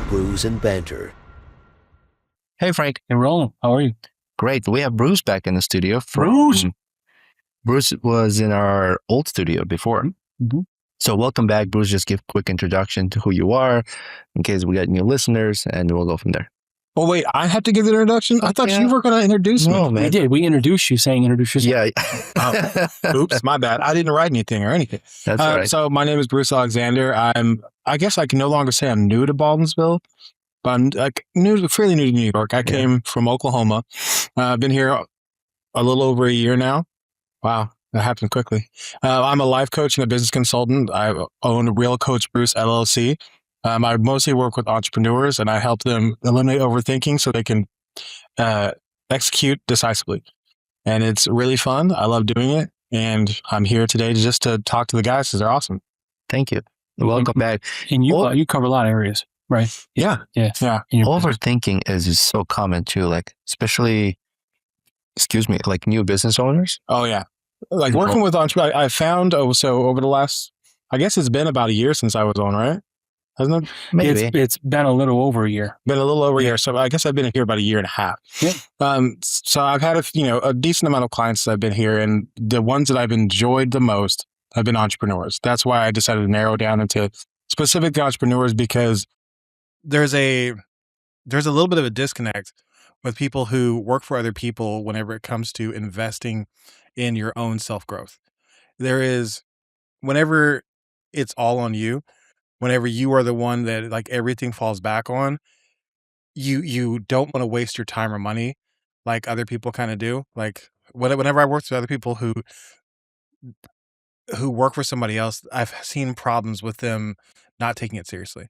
Brews and Banter. Hey, Frank. Hey, Roland. How are you? Great. We have Bruce back in the studio. Bruce was in our old studio before. Mm-hmm. So welcome back, Bruce. Just give a quick introduction to who you are in case we got new listeners, and we'll go from there. Oh, wait, I have to give the introduction? I thought you were going to introduce me. No, man. We did. We introduced you saying introduce yourself. Yeah. Oops, my bad. I didn't write anything or anything. That's right. So my name is Bruce Alexander. I guess I can no longer say I'm new to Baldwinsville, but I'm fairly new to New York. I came from Oklahoma. I've been here a little over a year now. Wow, that happened quickly. I'm a life coach and a business consultant. I own Real Coach Bruce LLC. I mostly work with entrepreneurs, and I help them eliminate overthinking so they can execute decisively. And it's really fun. I love doing it. And I'm here today just to talk to the guys because they're awesome. Thank you. Welcome back. And you cover a lot of areas, right? Yeah. Overthinking is so common too, like especially, like new business owners. Oh, yeah. Like working with entrepreneurs, I found, so over the last, I guess it's been about a year since I was on, right? Hasn't it? Maybe. It's been a little over a year. Been a little over a year. So I guess I've been here about a year and a half. Yeah. So I've had a decent amount of clients that have been here, and the ones that I've enjoyed the most have been entrepreneurs. That's why I decided to narrow down into specific entrepreneurs, because there's a little bit of a disconnect with people who work for other people whenever it comes to investing in your own self-growth. There is, whenever it's all on you, whenever you are the one that like everything falls back on, you don't want to waste your time or money like other people kind of do. Like whenever I work with other people who work for somebody else, I've seen problems with them not taking it seriously.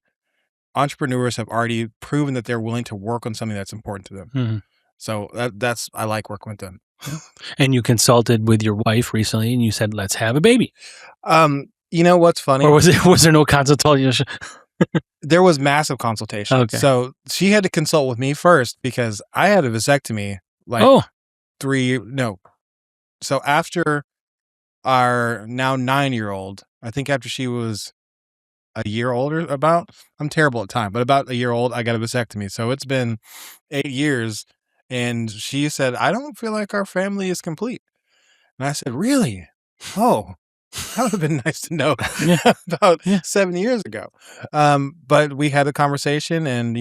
Entrepreneurs have already proven that they're willing to work on something that's important to them. Mm-hmm. So that's I like working with them. And you consulted with your wife recently, and you said, "Let's have a baby." You know what's funny? Or was there no consultation? There was massive consultation. Okay. So she had to consult with me first because I had a vasectomy So after our now 9-year-old, I think after she was a year older, I'm terrible at time, but about a year old, I got a vasectomy. So it's been 8 years. And she said, "I don't feel like our family is complete." And I said, "Really? Oh, that would have been nice to know about 7 years ago." But we had a conversation, and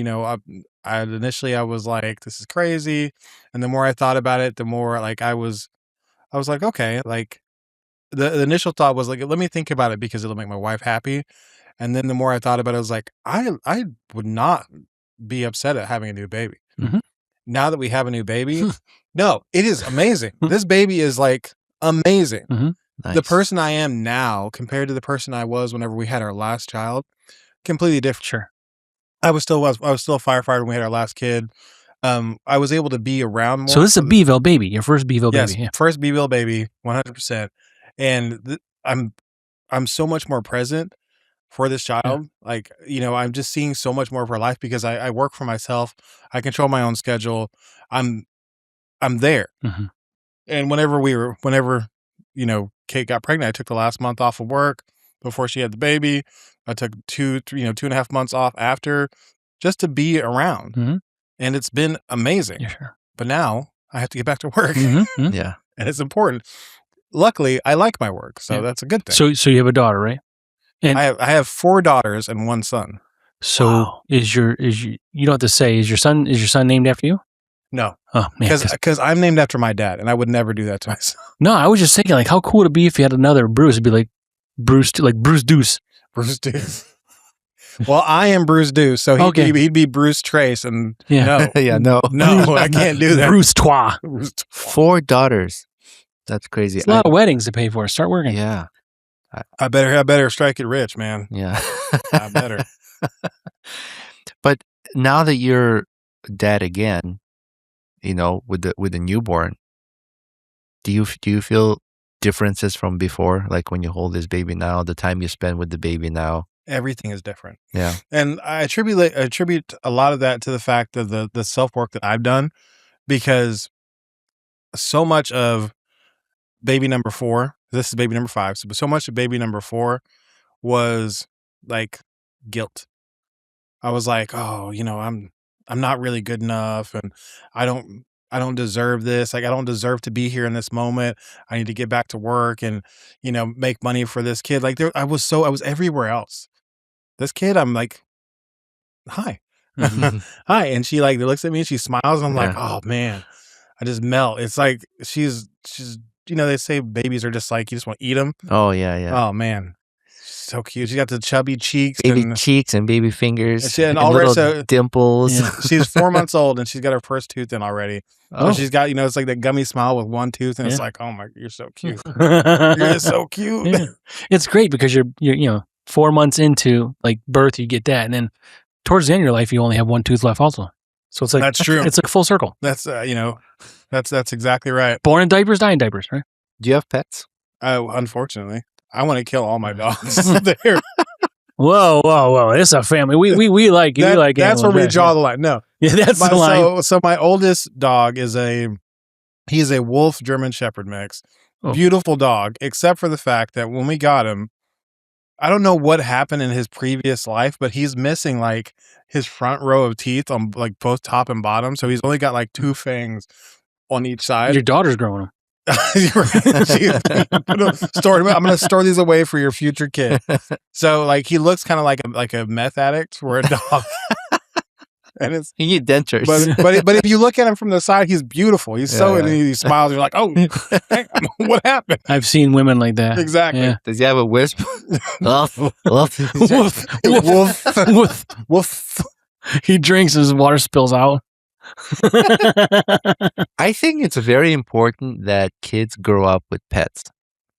I initially was like, "This is crazy," and the more I thought about it, the more like I was like, okay, like the initial thought was like, let me think about it because it'll make my wife happy, and then the more I thought about it, I was like, I would not be upset at having a new baby. Mm-hmm. Now that we have a new baby, no, it is amazing. This baby is like amazing. Mm-hmm. Nice. The person I am now compared to the person I was whenever we had our last child, completely different. Sure. I was still a firefighter when we had our last kid. I was able to be around more. So this is a Beeville baby, your first Beeville baby. Yes, first Beeville baby, 100%. And I'm so much more present for this child. Yeah. Like, I'm just seeing so much more of her life because I work for myself. I control my own schedule. I'm there. Mm-hmm. And whenever Kate got pregnant, I took the last month off of work before she had the baby. I took 2.5 months off after just to be around. Mm-hmm. And it's been amazing. Yeah, sure. But now I have to get back to work. Mm-hmm. Yeah. And it's important. Luckily, I like my work. So that's a good thing. So you have a daughter, right? And I have 4 daughters and 1 son. So Wow. you don't have to say, is your son named after you? No. Oh, man. Because I'm named after my dad, and I would never do that to myself. No, I was just thinking, like, how cool would it be if you had another Bruce? It'd be like Bruce Deuce. Bruce Deuce. Well, I am Bruce Deuce, so he'd be Bruce Trace, and no. Yeah, no. No, I can't do that. Bruce Trois. 4 daughters. That's crazy. It's a lot of weddings to pay for. Start working. Yeah. I better strike it rich, man. Yeah. I better. But now that you're dad again, with the newborn, do you feel differences from before, like when you hold this baby now, the time you spend with the baby now? Everything is different. Yeah. And I attribute a lot of that to the fact of the self-work that I've done, because so much of baby number 4, this is baby number 5, so much of baby number 4 was like guilt. I was like, oh, I'm not really good enough, and I don't deserve this. Like, I don't deserve to be here in this moment. I need to get back to work and make money for this kid. Like, I was everywhere else. This kid, I'm like, hi, hi, and she like looks at me and she smiles, and I'm like, Yeah. oh man, I just melt. It's like she's they say babies are just like you just want to eat them. Oh yeah. Oh man, so cute. She got the chubby cheeks Baby cheeks and baby fingers and and already little dimples. Yeah. she's 4 months old and she's got her first tooth in already. So Oh. she's got it's like that gummy smile with one tooth, and it's Yeah. like, oh my, you're so cute. You're so cute. Yeah. It's great because you're 4 months into like birth, you get that, and then towards the end of your life, you only have one tooth left also. So it's like That's true. It's like full circle. That's that's exactly right. Born in diapers, die in diapers, right? Do you have pets? Unfortunately, I want to kill all my dogs. They're- Whoa! It's a family. We like that- we like that's where animals, we yeah. draw the line. No, Yeah, that's the line. so my oldest dog is he's a wolf German Shepherd mix. Oh. Beautiful dog, except for the fact that when we got him, I don't know what happened in his previous life, but he's missing like his front row of teeth on like both top and bottom. So he's only got like 2 fangs on each side. Your daughter's growing them. I'm gonna store these away for your future kid. So like he looks kind of like a meth addict for a dog. And it's You need dentures. but if you look at him from the side, he's beautiful. He's and he smiles. You're like, oh, hey, what happened? I've seen women like that. Exactly. Yeah. Does he have a wisp? Woof, woof. Woof, woof, woof. Woof. He drinks and his water spills out. I think it's very important that kids grow up with pets.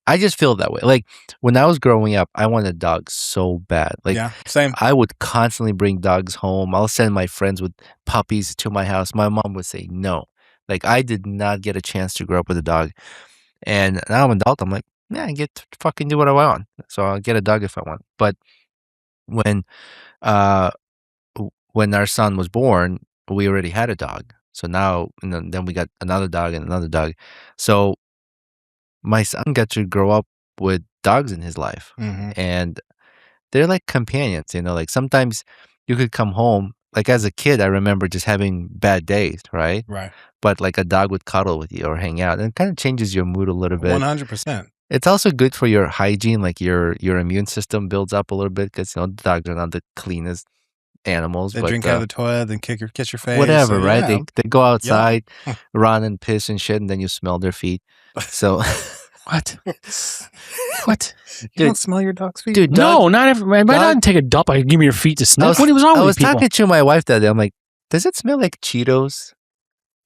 I just feel that way. Like when I was growing up, I wanted a dog so bad. Like Yeah, same. I would constantly bring dogs home. I'll send my friends with puppies to my house. My mom would say no. Like I did not get a chance to grow up with a dog. And now I'm an adult. I'm like, yeah, I get to fucking do what I want. So I'll get a dog if I want. But when our son was born, we already had a dog. So now, then we got another dog and another dog. So my son got to grow up with dogs in his life. Mhm. And they're like companions, like sometimes you could come home, like as a kid, I remember just having bad days, right? Right. But like a dog would cuddle with you or hang out, and it kind of changes your mood a little bit. 100%. It's also good for your hygiene, like your immune system builds up a little bit because dogs are not the cleanest animals. They but, drink out of the toilet, then kiss your face. whatever, so, right? yeah. They go outside, run and piss and shit, and then you smell their feet. So What? What? You Dude. don't smell your dog's feet? Dude, No, not every. My dog didn't take a dump. I give me your feet to sniff. What was wrong I with was people? talking to my wife that day. I'm like, does it smell like Cheetos?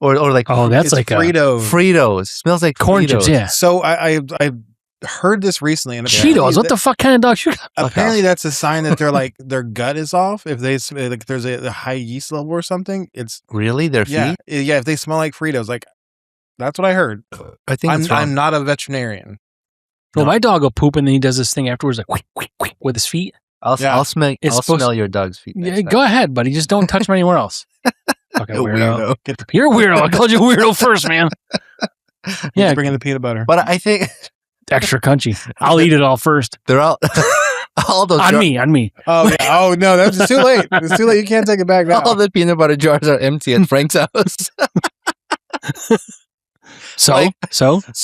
Or like Oh, that's It's like Frito. Fritos? Smells like corn Fritos. chips. Yeah. So I heard this recently, and Cheetos. What the fuck kind of dog? apparently that's a sign that they're like their gut is off. If they like, there's a high yeast level or something. It's Really? Their feet? yeah. If they smell like Fritos, like that's what I heard. I think it's wrong. I'm not a veterinarian. Well, my dog will poop and then he does this thing afterwards, like quick, quick, quick, with his feet. I'll smell. It's I'll supposed smell your dog's feet. Yeah, next go ahead, buddy. Just don't touch him anywhere else. Okay, time. weirdo. Weirdo. You're a weirdo. I called you a weirdo first, man. Yeah, Bring in the peanut butter. But I think extra crunchy. I'll eat it all first. they're all those On me. Oh yeah. Oh no, that's too late. It's too late. You can't take it back now. all the peanut butter jars are empty at Frank's house. So Like-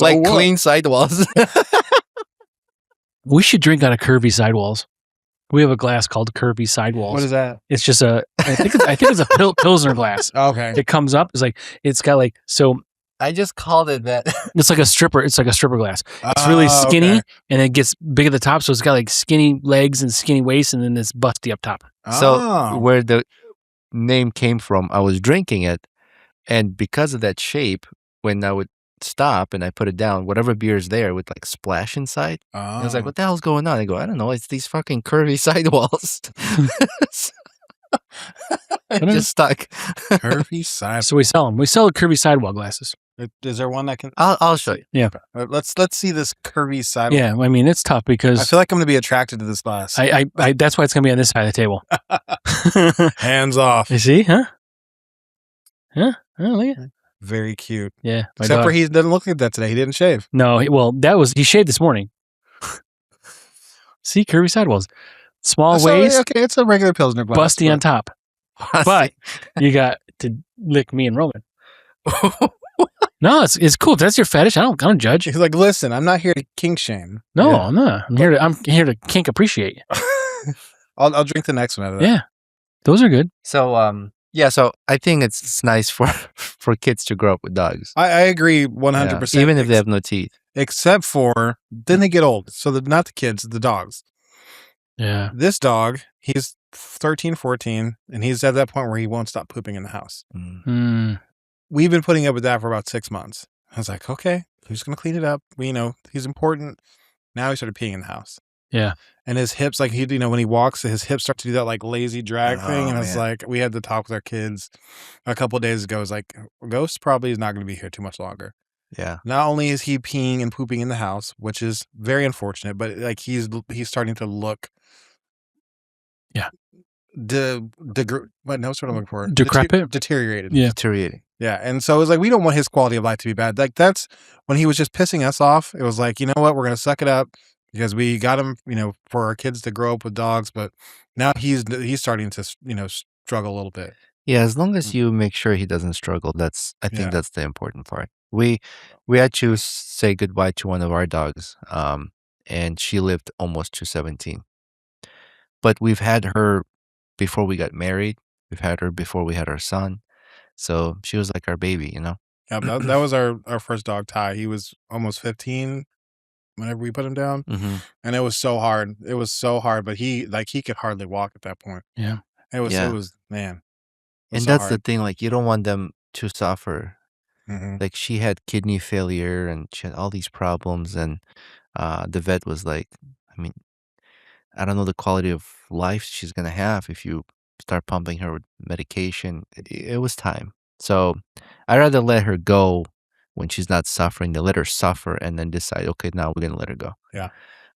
like what? clean sidewalls. we should drink out of curvy sidewalls. We have a glass called curvy sidewalls. What is that? It's just I think it's a Pilsner glass. Okay. It comes up. It's got like, so I just called it that. it's like a stripper. It's like a stripper glass. It's really Oh, skinny okay. and it gets big at the top. So it's got like skinny legs and skinny waist and then it's busty up top. So Oh. where the name came from, I was drinking it, and because of that shape, when I would stop and I put it down, whatever beer is there would like splash inside. I was like, Oh. "What the hell's going on?" I go, "I don't know. It's these fucking curvy sidewalls." It just stuck. Curvy side. So we sell them. We sell the curvy sidewall glasses. Is there one that can? I'll show you. Let's see this curvy side. Yeah, I mean it's tough I because feel like I'm going to be attracted to this glass. I that's why it's gonna be on this side of the table. Hands off. You see, huh? Huh? Oh, look at Very cute. yeah. my Except dog. for he doesn't look like that today. He didn't shave. No, he shaved this morning. See, curvy sidewalls. Small So, waist, okay, it's a regular Pilsner glass. busty on top. But you got to lick me and Roman. No, it's cool. If that's your fetish, I don't judge. He's like, listen, I'm not here to kink shame. No, Yeah. I'm not. I'm here to kink appreciate. I'll drink the next one out of that. Yeah, those are good. So so I think it's nice for for kids to grow up with dogs. I agree 100%. Yeah, even if they have no teeth. Except for then they get old. So not the kids, the dogs. Yeah. This dog, he's 13, 14, and he's at that point where he won't stop pooping in the house. Mm. We've been putting up with that for about 6 months. I was like, okay, he's going to clean it up. He's important. Now he started peeing in the house. Yeah. And his hips, like when he walks, his hips start to do that like lazy drag thing. And it's man. like, we had to talk with our kids a couple of days ago. It's like, Ghost probably is not going to be here too much longer. Yeah. Not only is he peeing and pooping in the house, which is very unfortunate, but like he's starting to look. Yeah. What's what I'm looking for? Decrepit? Deteriorated. Yeah. Deteriorating. Yeah. And so it was like, we don't want his quality of life to be bad. Like that's when he was just pissing us off. It was like, you know what? We're going to suck it up because we got him, for our kids to grow up with dogs. But now he's starting to, struggle a little bit. Yeah, as long as you make sure he doesn't struggle, I think that's the important part. We had to say goodbye to one of our dogs, and she lived almost to 17. But we've had her before we got married. We've had her before we had our son. So she was like our baby, Yeah, that was our first dog, Ty. He was almost 15 whenever we put him down. Mm-hmm. And it was so hard. It was so hard, but he could hardly walk at that point. Yeah. It was man. And that's the thing, like you don't want them to suffer. Mm-hmm. Like she had kidney failure and she had all these problems, and the vet was like, I mean, I don't know the quality of life she's gonna have if you start pumping her with medication. It was time. So I'd rather let her go when she's not suffering than let her suffer and then decide, okay, now we're gonna let her go. Yeah.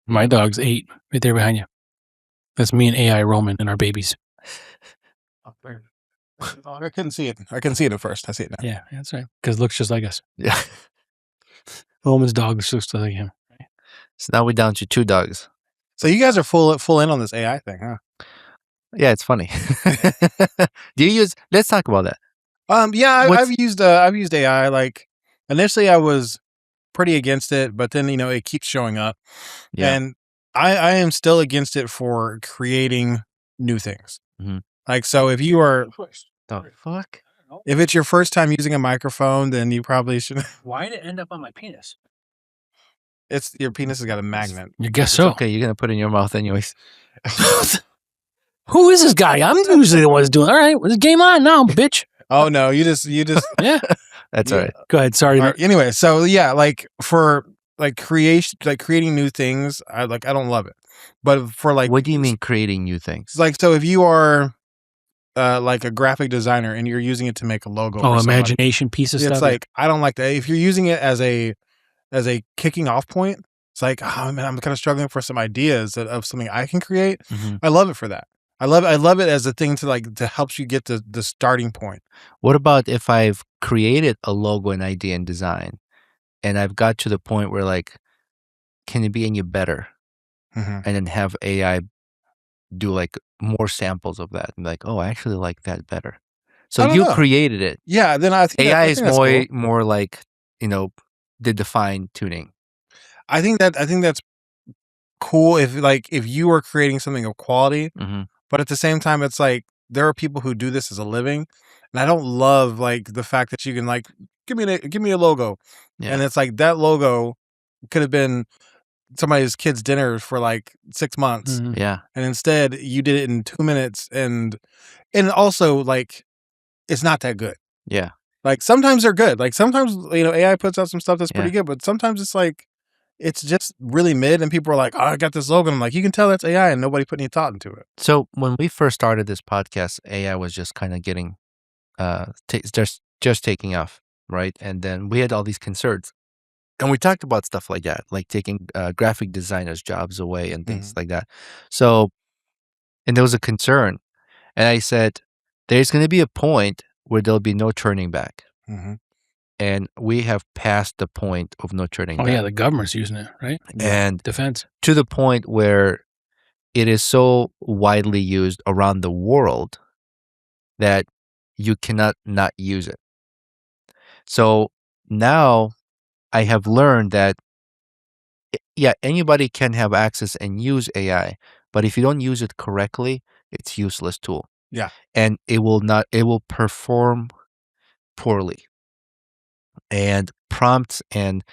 My dog's 8, right there behind you. That's me and AI Roman and our babies. I couldn't see it. I couldn't see it at first. I see it now. Yeah, that's right. Because it looks just like us. Yeah. Roman's dog looks just like him. So now we're down to 2 dogs. So you guys are full in on this AI thing, huh? Yeah, it's funny. Let's talk about that. Yeah, I've used AI. Like initially I was pretty against it, but then it keeps showing up. Yeah. And I am still against it for creating new things. Mm-hmm. Like, so if you are, The fuck? if it's your first time using a microphone, then you probably should. Why did it end up on my penis? It's your penis has got a magnet. You guess It's so. okay, you're gonna put it in your mouth anyways. Who is this guy? I'm usually the one who's doing. All right, well, game on now, bitch. Oh no, you just Yeah. That's all right. Go ahead. Sorry. All right, anyway, so yeah, like for like creating new things, I don't love it. But for like, What do you mean creating new things? like, so if you are like a graphic designer and you're using it to make a logo, Oh, for somebody, imagination piece of it's stuff. like I don't like that. If you're using it as a kicking off point, it's like, oh man, I'm kind of struggling for some ideas of something I can create. Mhm. I love it for that. I love it as a thing to help you get the starting point. What about if I've created a logo and idea and design, and I've got to the point where like, can it be any better? Mm-hmm. And then have AI do like more samples of that and be like, oh, I actually like that better. So I don't you know. created it. Yeah, then I think AI I is think that's cool. more like, the defined tuning. I think that's cool if you are creating something of quality, Mm-hmm. but at the same time, it's like there are people who do this as a living, and I don't love like the fact that you can like give me a logo, Yeah. and it's like that logo could have been somebody's kid's dinner for like 6 months, Mhm. Yeah. and instead you did it in 2 minutes, and also like it's not that good. Yeah. Like sometimes they're good. Like sometimes AI puts out some stuff that's pretty Yeah. good, but sometimes it's like it's just really mid, and people are like, "Oh, I got this logo." And I'm like, you can tell that's AI, and nobody put any thought into it. So when we first started this podcast, AI was just kind of getting, just taking off, right? And then we had all these concerns, and we talked about stuff like that, like taking graphic designers' jobs away and things like that. So, and there was a concern, and I said, there's going to be a point where there'll be no turning back, Mm-hmm. and we have passed the point of no turning Oh back. yeah, the government's using it, right? And Defense. to the point where it is so widely used around the world that you cannot not use it. So now I have learned that yeah, anybody can have access and use AI, but if you don't use it correctly, it's useless tool. Yeah. And it will perform poorly. And prompts and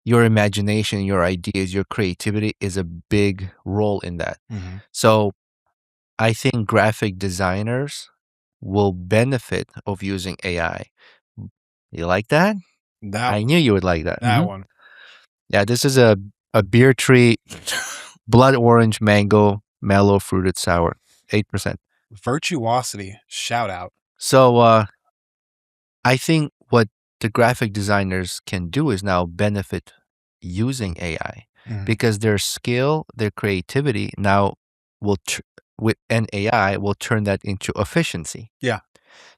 your imagination, your ideas, your creativity is a big role in that. Mhm. So I think graphic designers will benefit of using AI. You like that? That I knew you would like that. that one. Yeah, this is a beer tree, blood orange mango, mellow fruited sour, 8%. Virtuosity. Shout out. So I think what the graphic designers can do is now benefit using AI Mhm. because their skill, their creativity now will with an AI will turn that into efficiency. Yeah.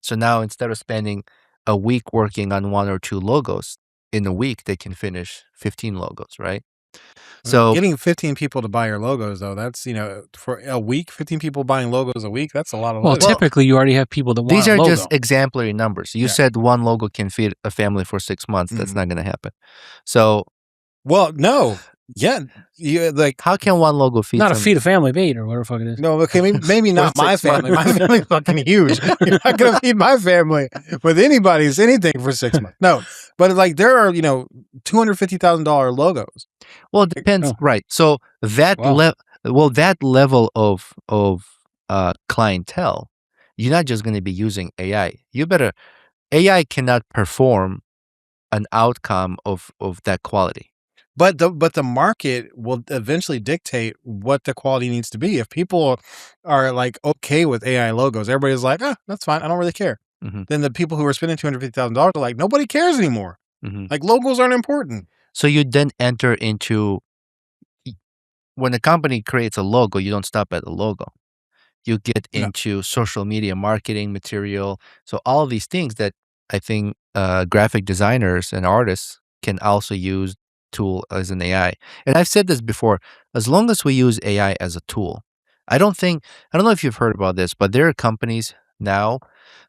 So now instead of spending a week working on 1 or 2 logos, in a week they can finish 15 logos, right? So Getting 15 people to buy your logos, though, that's, for a week, 15 people buying logos a week, that's a lot of Well, logos. typically you already have people that want these a are logo. just exemplary numbers. You Yeah. said 1 logo can feed a family for 6 months. That's Mhm. not going to happen. So Well, no. Yeah. how can 1 logo feed Not a some? feed a family bait or whatever the fuck it is. No, okay, maybe For not my 6 months. family. My family's fucking huge. You're not gonna feed my family with anybody's anything for 6 months. No, but there are $250,000 logos. Well, it depends, Oh. right? So that Wow. that level of clientele, you're not just going to be using AI. AI cannot perform an outcome of that quality. But the market will eventually dictate what the quality needs to be. If people are okay with AI logos, everybody's like, that's fine. I don't really care. Mhm. Then the people who are spending $250,000 are like, nobody cares anymore. Mhm. Logos aren't important. So you then enter into when a company creates a logo, you don't stop at the logo. You get No. into social media marketing material. So all of these things that I think graphic designers and artists can also use tool as an AI. And I've said this before, as long as we use AI as a tool, I don't know if you've heard about this, but there are companies now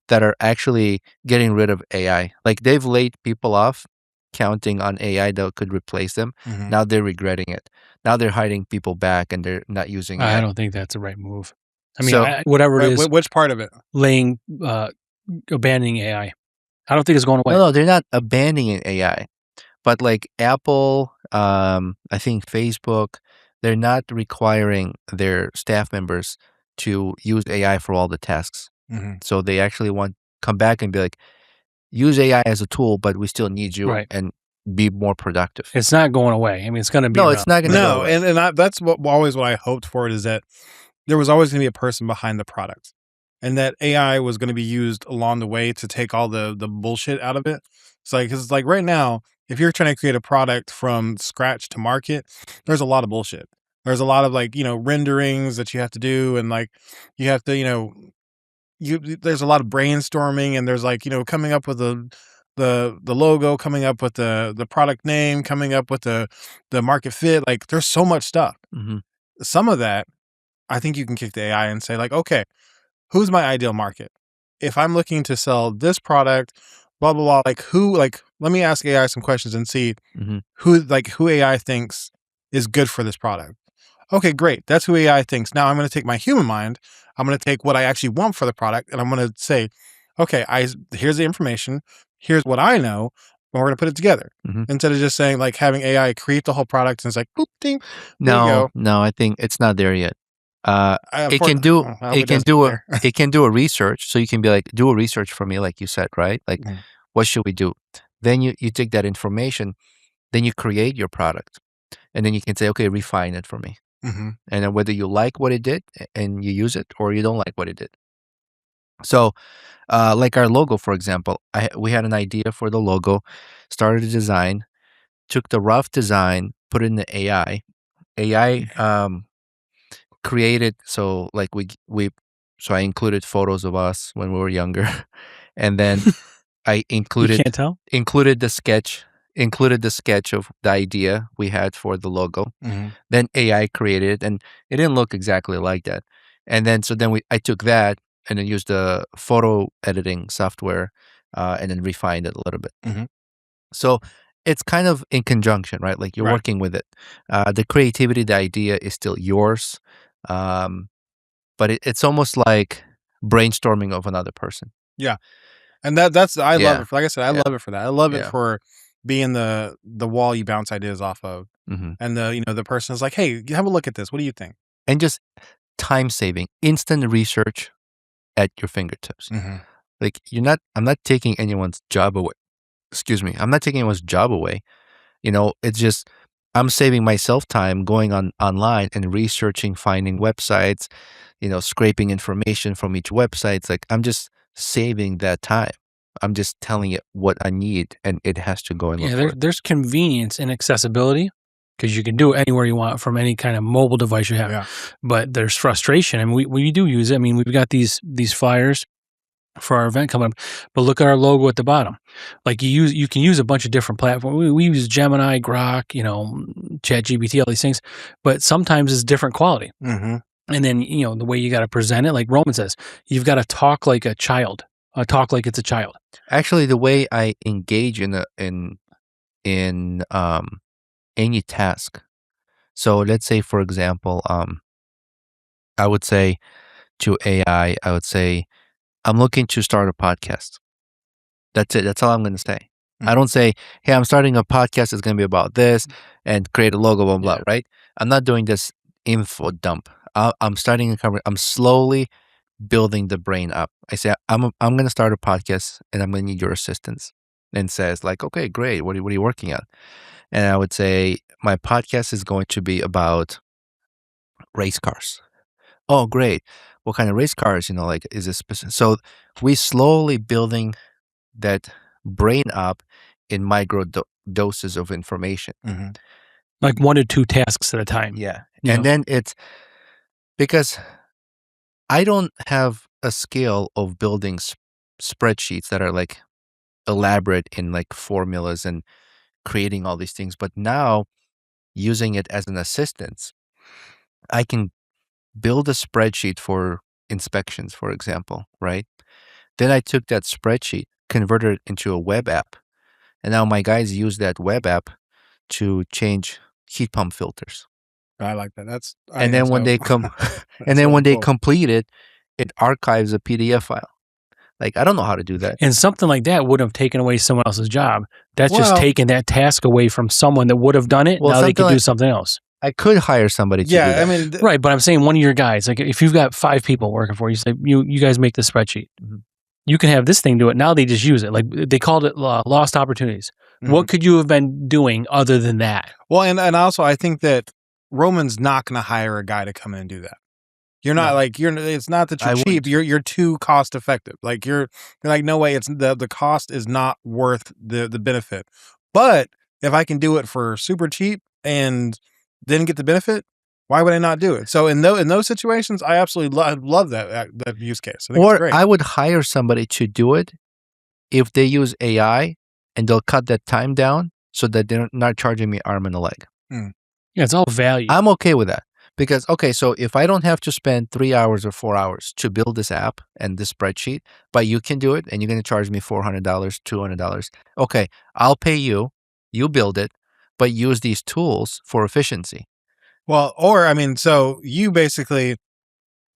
that are actually getting rid of AI. Like they've laid people off counting on AI that could replace them. Mhm. Now they're regretting it. Now they're hiding people back and they're not using AI. I don't think that's the right move. I mean, So- whatever it is, Which part of it? abandoning AI. I don't think it's going away. No, they're not abandoning AI, but like Apple, I think Facebook, they're not requiring their staff members to use AI for all the tasks. Mhm. So they actually want come back and be like, use AI as a tool, but we still need you Right. and be more productive. It's not going away. I mean, it's going to be No, around. it's not going to go No, away. and that's always what I hoped for, is that there was always going to be a person behind the product, and that AI was going to be used along the way to take all the bullshit out of it. It's because right now, if you're trying to create a product from scratch to market, there's a lot of bullshit. There's a lot of renderings that you have to do, and you have to there's a lot of brainstorming, and there's coming up with the logo, coming up with the product name, coming up with the market fit. There's so much stuff. Mhm. Some of that, I think you can kick the AI and say okay, who's my ideal market? If I'm looking to sell this product, blah blah blah, let me ask AI some questions and see Mhm. who AI thinks is good for this product. Okay, great. That's who AI thinks. Now I'm going to take my human mind. I'm going to take what I actually want for the product, and I'm going to say, okay, here's the information. Here's what I know, and we're going to put it together. Mhm. Instead of just saying having AI create the whole product, and it's like, boop, ding, there you go. No, I think it's not there yet. It can do I hope it does get there. it can do a research. So you can be like, do a research for me, like you said, right? Like, Mhm. what should we do? Then you take that information, then you create your product, and then you can say, okay, refine it for me. Mhm. And then whether you like what it did and you use it, or you don't like what it did. So, like our logo, for example, we had an idea for the logo, started a design, took the rough design, put it in the AI. AI created so like so I included photos of us when we were younger, and then I You included can't tell? included the sketch included the sketch of the idea we had for the logo. Mhm. Then AI created it, and it didn't look exactly like that. And then I took that and then used the photo editing software, and then refined it a little bit. Mhm. So it's kind of in conjunction, right? Like you're Right. working with it. The creativity, the idea is still yours, but it's almost like brainstorming of another person. And that's I love Yeah, it. Like I said, I yeah, love it for that. I love it yeah. for being the wall you bounce ideas off of, hmm and the person is like, "Hey, have a look at this. What do you think?" And just time saving, instant research at your fingertips. Mhm. Like I'm not taking anyone's job away. Excuse me. I'm not taking anyone's job away. It's just I'm saving myself time going online and researching, finding websites, scraping information from each website. It's like I'm just saving that time. I'm just telling it what I need, and it has to go and look Yeah, for it. there's convenience and accessibility because you can do it anywhere you want from any kind of mobile device you have. Yeah. But there's frustration, and we do use it. I mean, we've got these flyers for our event coming up, but look at our logo at the bottom. Like you can use a bunch of different platforms. We use Gemini, Grok, ChatGPT, all these things, but sometimes it's different quality. Mhm. And then the way you got to present it, like Roman says, you've got to talk like a child, talk like it's a child. Actually, the way I engage in any task. So let's say, for example, I would say to AI, I would say, I'm looking to start a podcast. That's it. That's all I'm going to say. I don't say, hey, I'm starting a podcast. It's going to be about this and create a logo, blah, blah, Yeah. right? I'm not doing this info dump. I'm starting a conversation. I'm slowly building the brain up. I say, I'm going to start a podcast and I'm going to need your assistance. And says like, okay, great. What are you working on? And I would say, my podcast is going to be about race cars. Oh, great. What kind of race cars? Like, is this specific? So we slowly building that brain up in micro doses of information. Mhm. Like 1 to 2 tasks at a time. Yeah. You And know. then it's because I don't have a skill of building spreadsheets that are like elaborate in like formulas and creating all these things. But now using it as an assistant, I can build a spreadsheet for inspections, for example, right? Then I took that spreadsheet, converted it into a web app, and now my guys use that web app to change heat pump filters. I like that. And then when they come, and that's then really when they cool. complete it, it archives a PDF file. Like I don't know how to do that. And something like that would have taken away someone else's job. That's just Well- taking that task away from someone that would have done it. Well, Now they something can do like- something else. I could hire somebody to do Yeah, that. I mean, Right, but I'm saying one of your guys, like if you've got 5 people working for you, say you guys make the spreadsheet. Mhm. You can have this thing do it. Now they just use it. Like they called it lost opportunities. Mhm. What could you have been doing other than that? Well, and also I think that Roman's not going to hire a guy to come in and do that. You're not No. like it's not that I you're cheap. wouldn't. You're too cost effective. Like you're like no way. It's the cost is not worth the benefit. But if I can do it for super cheap and then get the benefit, why would I not do it? So in those situations, I absolutely love that use case. I think it's Or great. I would hire somebody to do it if they use AI and they'll cut that time down so that they're not charging me arm and a leg. Yeah, it's all value. I'm okay with that because, okay, so if I don't have to spend 3 hours or 4 hours to build this app and this spreadsheet, but you can do it and you're going to charge me $400, $200. Okay, I'll pay you, you build it, but use these tools for efficiency. Well, or I mean, so you basically,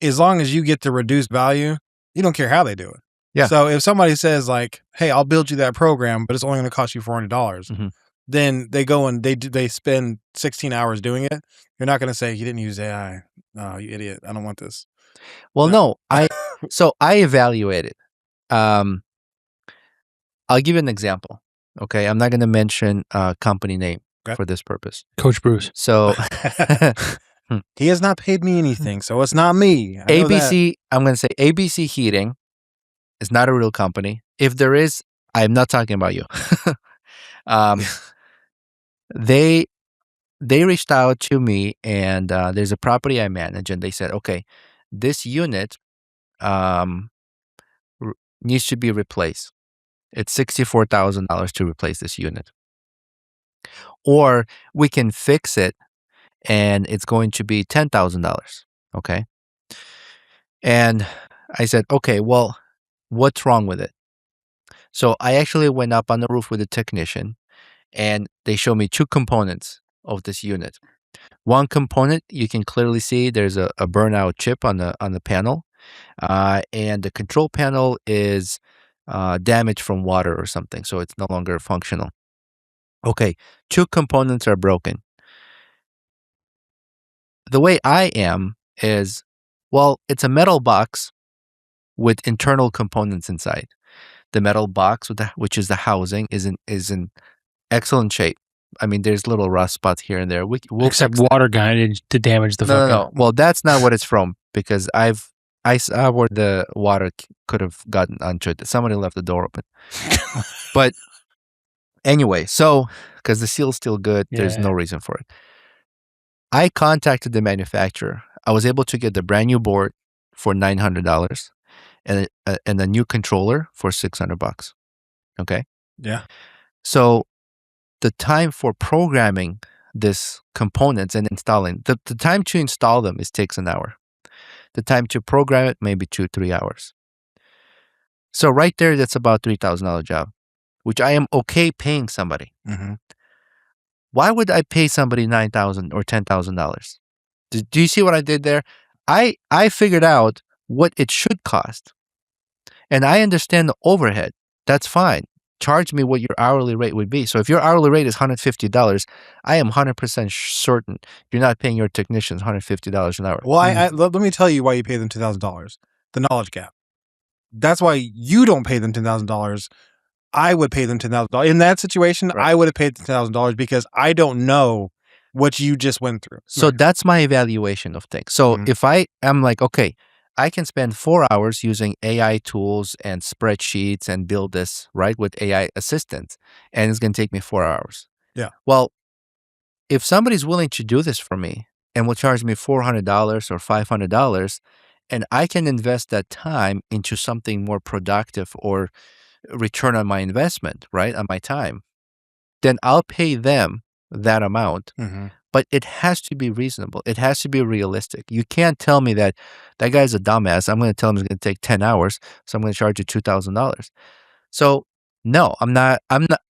as long as you get the reduced value, you don't care how they do it. Yeah. So if somebody says like, "Hey, I'll build you that program, but it's only going to cost you $400," Mhm. then they go and they spend 16 hours doing it. You're not going to say you didn't use AI. Oh, you idiot! I don't want this. Well, No. no, I evaluated. Um, I'll give you an example. Okay, I'm not going to mention a company name Okay. for this purpose. Coach Bruce. So He has not paid me anything, so it's not me. I know that. ABC, I'm going to say ABC Heating is not a real company. If there is, I'm not talking about you. um, they reached out to me, and there's a property I manage, and they said, okay, this unit needs to be replaced. It's $64,000 to replace this unit. or we can fix it and it's going to be $10,000. Okay. And I said, okay, well, what's wrong with it? So I actually went up on the roof with a technician and they showed me two components of this unit. One component, you can clearly see there's a burnout chip on the panel, and the control panel is damaged from water or something, so it's no longer functional. Okay, two components are broken. The way I am is, well, it's a metal box with internal components inside. The metal box, which is the housing, is in excellent shape. I mean, there's little rust spots here and there. We'll Except fix that. water guy to damage the fucking. No. Well, that's not what it's from because I saw where the water could have gotten onto it. Somebody left the door open. But anyway, so because the seal's still good, there's no reason for it. I contacted the manufacturer. I was able to get the brand new board for $900 and a new controller for $600. Okay. Yeah. So the time for programming these components and installing the time to install them takes an hour. The time to program it maybe 2-3 hours. So right there, that's about $3,000 job, which I am okay paying somebody. Mm-hmm. Why would I pay somebody $9,000 or $10,000? Do you see what I did there? I figured out what it should cost, and I understand the overhead. That's fine. Charge me what your hourly rate would be. So if your hourly rate is $150, I am 100% certain you're not paying your technicians $150 an hour. Well, let me tell you why you pay them $10,000. The knowledge gap. That's why you don't pay them $10,000. I would pay them $10,000. In that situation, right. I would have paid $10,000 because I don't know what you just went through. So that's my evaluation of things. So if I am like, okay, I can spend 4 hours using AI tools and spreadsheets and build this, right, with AI assistants, and it's going to take me 4 hours. Yeah. Well, if somebody's willing to do this for me and will charge me $400 or $500, and I can invest that time into something more productive or return on my investment, right, on my time, then I'll pay them that amount. Mm-hmm. But it has to be reasonable. It has to be realistic. You can't tell me that guy's a dumbass. I'm going to tell him it's going to take 10 hours, so I'm going to charge you $2,000. So no, I'm not.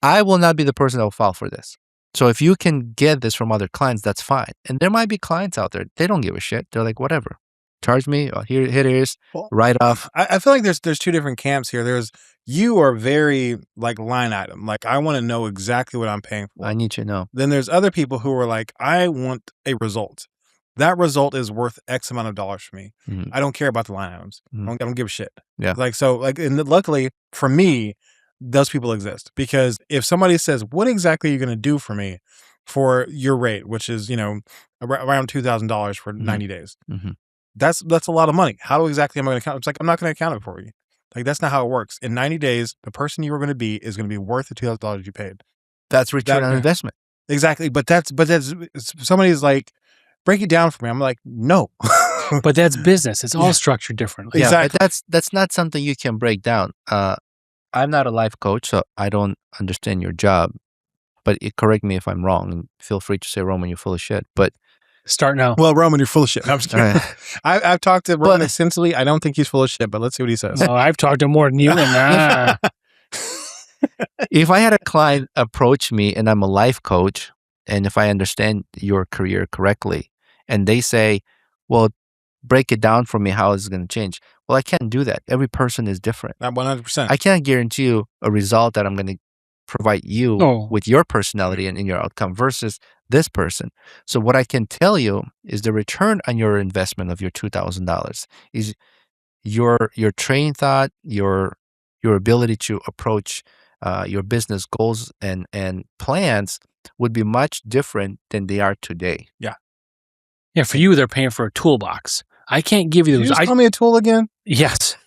I will not be the person that will fall for this. So if you can get this from other clients, that's fine. And there might be clients out there, they don't give a shit. They're like, whatever. Charge me. Here it is. Write off. I feel like there's two different camps here. You are very like line item. Like I want to know exactly what I'm paying for. I need to know. Then there's other people who are like, I want a result. That result is worth X amount of dollars for me. Mm-hmm. I don't care about the line items. Mm-hmm. I don't give a shit. Yeah. And luckily for me, those people exist because if somebody says, what exactly are you going to do for me for your rate, which is, around $2,000 for 90 days. Mm-hmm. That's a lot of money. How exactly am I going to count? It's like, I'm not going to account it for you. Like, that's not how it works. In 90 days, the person you were going to be is going to be worth the $2,000 you paid. That's return on investment. Exactly. But that's somebody's like, break it down for me. I'm like, no. But that's business. It's all structured differently. Yeah, exactly. But that's not something you can break down. I'm not a life coach, so I don't understand your job. But correct me if I'm wrong, and feel free to say, Roman, you're full of shit. But start now. Well, Roman, you're full of shit. I'm just kidding. Right. I've talked to Roman extensively. I don't think he's full of shit, but let's see what he says. Oh, I've talked to more than you. And if I had a client approach me and I'm a life coach, and if I understand your career correctly, and they say, well, break it down for me, how is it going to change? Well, I can't do that. Every person is different. Not 100%. I can't guarantee you a result that I'm going to provide you with your personality and in your outcome versus this person. So what I can tell you is the return on your investment of your $2,000 is your train thought, your ability to approach your business goals and plans would be much different than they are today. Yeah. Yeah, for you, they're paying for a toolbox. I can't give you those. Did you just call me a tool again? Yes.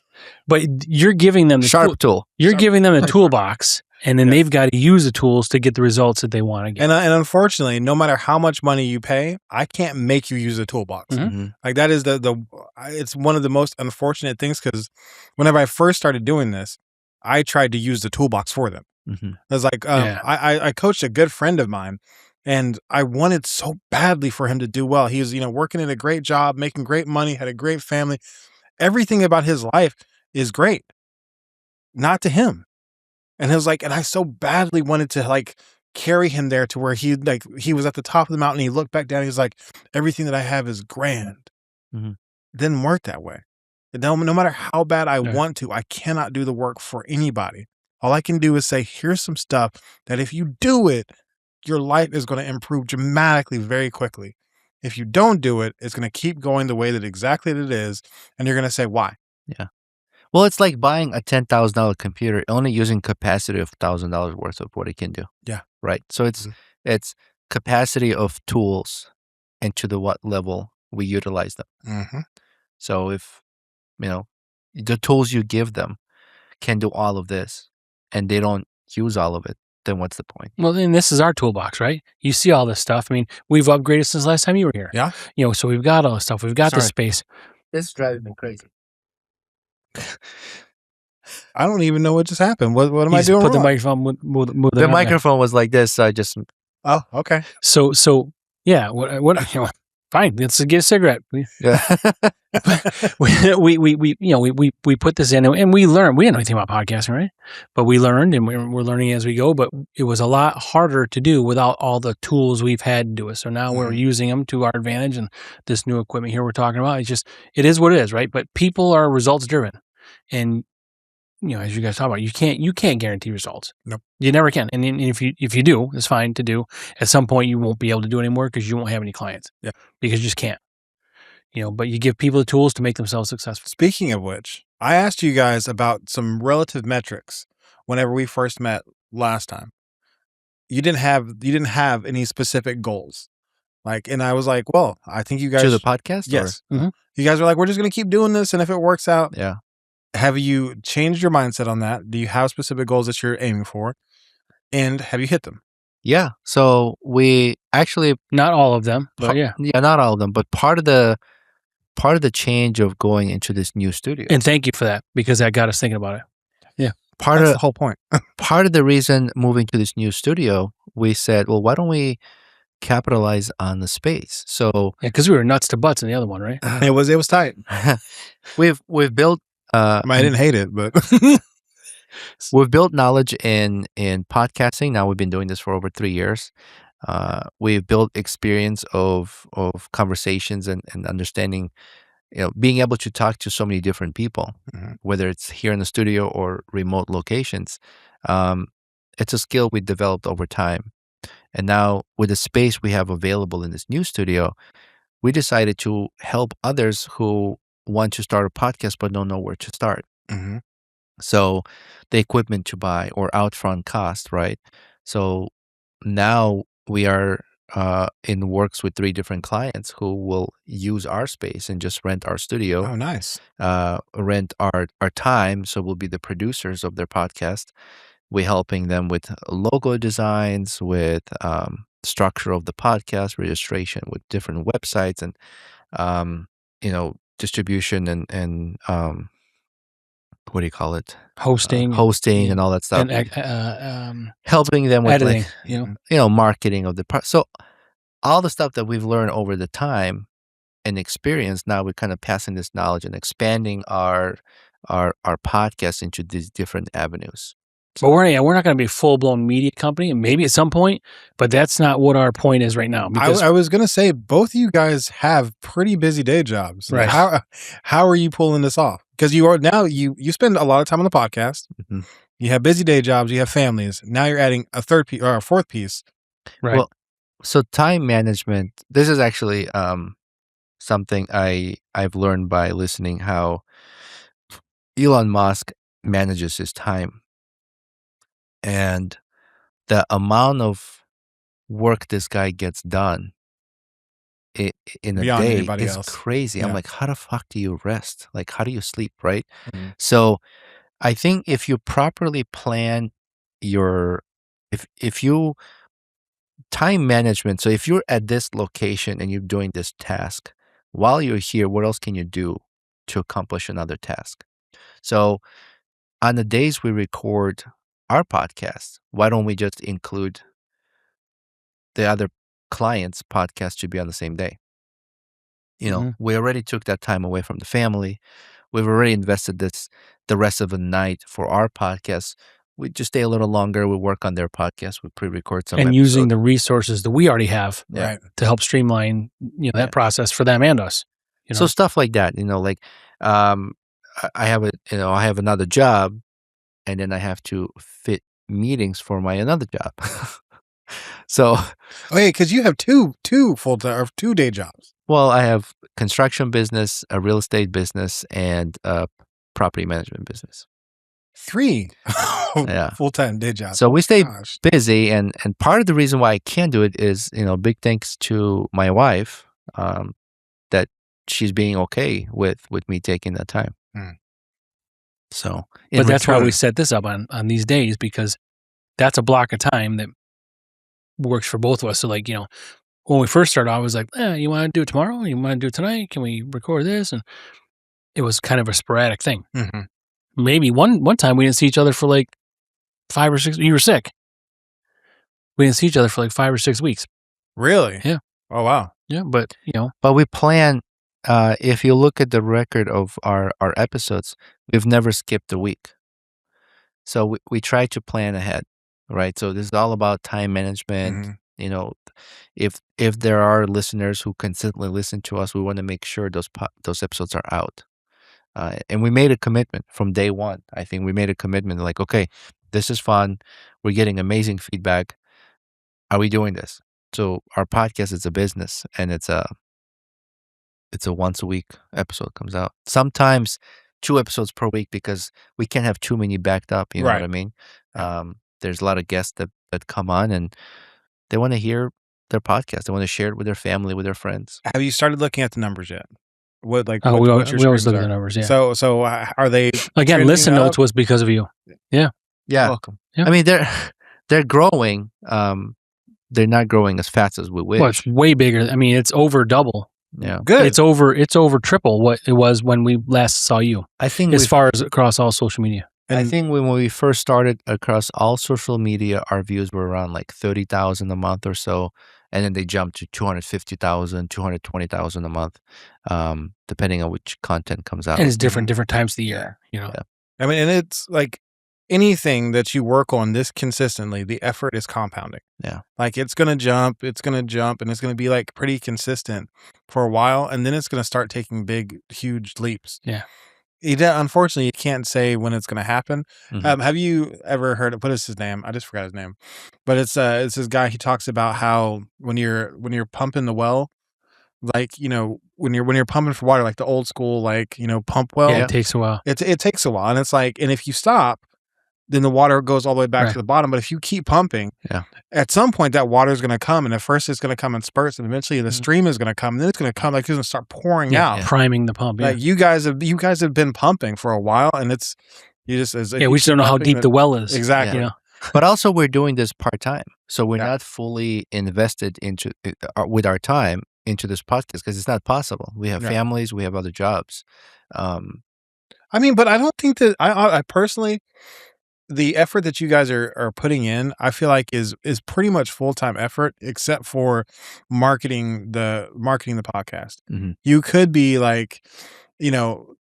But you're giving them the Sharp tool. You're giving them the toolbox, and then they've got to use the tools to get the results that they want to get. And unfortunately, no matter how much money you pay, I can't make you use the toolbox. Mm-hmm. Like that is it's one of the most unfortunate things because whenever I first started doing this, I tried to use the toolbox for them. Mhm. I was like, Yeah. I coached a good friend of mine, and I wanted so badly for him to do well. He was, working in a great job, making great money, had a great family. Everything about his life is great, not to him. And it was like, and I so badly wanted to like carry him there to where he was at the top of the mountain. He looked back down. He was like, everything that I have is grand. Mhm. It didn't work that way. No matter how bad I Yeah. want to, I cannot do the work for anybody. All I can do is say, here's some stuff that if you do it, your life is going to improve dramatically very quickly. If you don't do it, it's going to keep going the way that exactly it is. And you're going to say, why? Yeah. Well, it's like buying a $10,000 computer, only using capacity of $1,000 worth of what it can do. Yeah. Right. So it's capacity of tools and to the what level we utilize them. Mm-hmm. So if the tools you give them can do all of this and they don't use all of it, then what's the point? Well, then this is our toolbox, right? You see all this stuff. I mean, we've upgraded since last time you were here. Yeah. So we've got all this stuff. We've got the Sorry. space. This is driving me crazy. I don't even know what just happened. What am You I just doing put the wrong? microphone. Move The it out there. microphone was like this, so I just Oh, okay. So yeah. What? Fine. Let's get a cigarette. yeah. We put this in and we learned. We didn't know anything about podcasting, right? But we learned, and we're learning as we go. But it was a lot harder to do without all the tools we've had to do it. So now we're using them to our advantage, and this new equipment here we're talking about. It is what it is, right? But people are results driven, and as you guys talk about, you can't guarantee results. Nope. You never can. And if you do, it's fine to do. At some point, you won't be able to do it anymore because you won't have any clients. Yeah. Because you just can't. But you give people the tools to make themselves successful. Speaking of which, I asked you guys about some relative metrics whenever we first met last time. You didn't have any specific goals. And I was like, well, I think you guys To the podcast? Yes. Or? Mm-hmm. You guys were like, we're just going to keep doing this. And if it works out, Yeah. Have you changed your mindset on that? Do you have specific goals that you're aiming for? And have you hit them? Yeah. So we actually Not all of them, but yeah. Yeah, not all of them, but part of the change of going into this new studio. And thank you for that, because that got us thinking about it. Yeah. That's the whole point. Part of the reason moving to this new studio, we said, well, why don't we capitalize on the space? So yeah, because we were nuts to butts in the other one, right? It was tight. we've built I didn't hate it, but we've built knowledge in podcasting. Now we've been doing this for over 3 years. We've built experience of conversations and understanding, being able to talk to so many different people, whether it's here in the studio or remote locations. It's a skill we developed over time. And now with the space we have available in this new studio, we decided to help others who want to start a podcast but don't know where to start. So the equipment to buy or outfront cost, right? So now we are in works with 3 different clients who will use our space and just rent our studio. Oh, nice. Rent our time, so we'll be the producers of their podcast. We're helping them with logo designs, with structure of the podcast, registration with different websites, and distribution and what do you call it? Hosting And all that stuff. And helping them with editing, marketing of the part. So all the stuff that we've learned over the time and experience, now we're kind of passing this knowledge and expanding our podcast into these different avenues. But we're not going to be a full-blown media company, maybe at some point, but that's not what our point is right now. Because I was going to say, both of you guys have pretty busy day jobs. Right. How are you pulling this off? Because you are now, you spend a lot of time on the podcast. You have busy day jobs. You have families. Now you're adding a third piece or a fourth piece. Right. Well, so time management, this is actually something I've learned by listening how Elon Musk manages his time. And the amount of work this guy gets done in a Beyond day anybody is else. crazy. Yeah. I'm like, how the fuck do you rest? Like, how do you sleep, right? So I think if you properly plan if you time management, so if you're at this location and you're doing this task, while you're here, what else can you do to accomplish another task? So on the days we record our podcast, why don't we just include the other clients' podcast to be on the same day? We already took that time away from the family. We've already invested the rest of the night for our podcast. We just stay a little longer. We work on their podcast. We pre-record some and episodes. using the resources that we already have Yeah. to help streamline that process for them and us. So stuff like that, like I have another job, and then I have to fit meetings for my another job. So, because you have two full-time or 2 day jobs. well, I have construction business, a real estate business, and a property management business. 3 Yeah. full-time day jobs. So we stay Gosh. busy, and part of the reason why I can do it is, big thanks to my wife, that she's being okay with me taking that time. So, but that's why we set this up on these days, because that's a block of time that works for both of us. So when we first started, I was like, you want to do it tomorrow? You want to do it tonight? Can we record this? And it was kind of a sporadic thing. Mm-hmm. Maybe one time we didn't see each other for like 5 or 6. You were sick. We didn't see each other for like 5 or 6 weeks. Really? Yeah. Oh, wow. Yeah, but But we plan. If you look at the record of our episodes, we've never skipped a week. So we try to plan ahead, right? So this is all about time management. Mm-hmm. If there are listeners who consistently listen to us, we want to make sure those episodes are out. And we made a commitment from day one. I think we made a commitment like, okay, this is fun. We're getting amazing feedback. Are we doing this? So our podcast is a business, and it's a once a week episode comes out. Sometimes 2 episodes per week, because we can't have too many backed up. You know what I mean? There's a lot of guests that come on, and they want to hear their podcast. They want to share it with their family, with their friends. Have you started looking at the numbers yet? What we what your always streams look at are? the numbers. Yeah. So are they Again, trending listen up? notes was because of you. Yeah. Yeah. Welcome. Yeah. I mean, they're growing. They're not growing as fast as we wish. Well, it's way bigger. I mean, it's over double. Yeah. Good. It's over triple what it was when we last saw you, I think as far as across all social media. I think when we first started across all social media, our views were around like 30,000 a month or so. And then they jumped to 250,000, 220,000 a month, depending on which content comes out. And it's different times of the year, Yeah. I mean, and it's like anything that you work on this consistently, the effort is compounding. Yeah. Like it's going to jump, and it's going to be like pretty consistent for a while. And then it's going to start taking big, huge leaps. Yeah. Unfortunately, you can't say when it's going to happen. Mhm. Have you ever heard of, what is his name? I just forgot his name, but it's this guy. He talks about how when you're pumping the well, like, when you're pumping for water, like the old school, like, pump well, Yeah, it takes a while. it takes a while. And it's like, and if you stop, then the water goes all the way back to the bottom. But if you keep pumping, at some point that water is going to come, and at first it's going to come in spurts, and eventually the stream is going to come, and then it's going to come, like it's going to start pouring out. Priming the pump. Yeah. Like you guys have been pumping for a while, and it's we just don't know how deep the well is. Exactly. You know? But also we're doing this part-time. So we're not fully invested into with our time into this podcast, because it's not possible. We have families, we have other jobs. I mean, but I don't think that I personally, the effort that you guys are putting in, I feel like is pretty much full-time effort, except for marketing the podcast. Mm-hmm. You could be like, in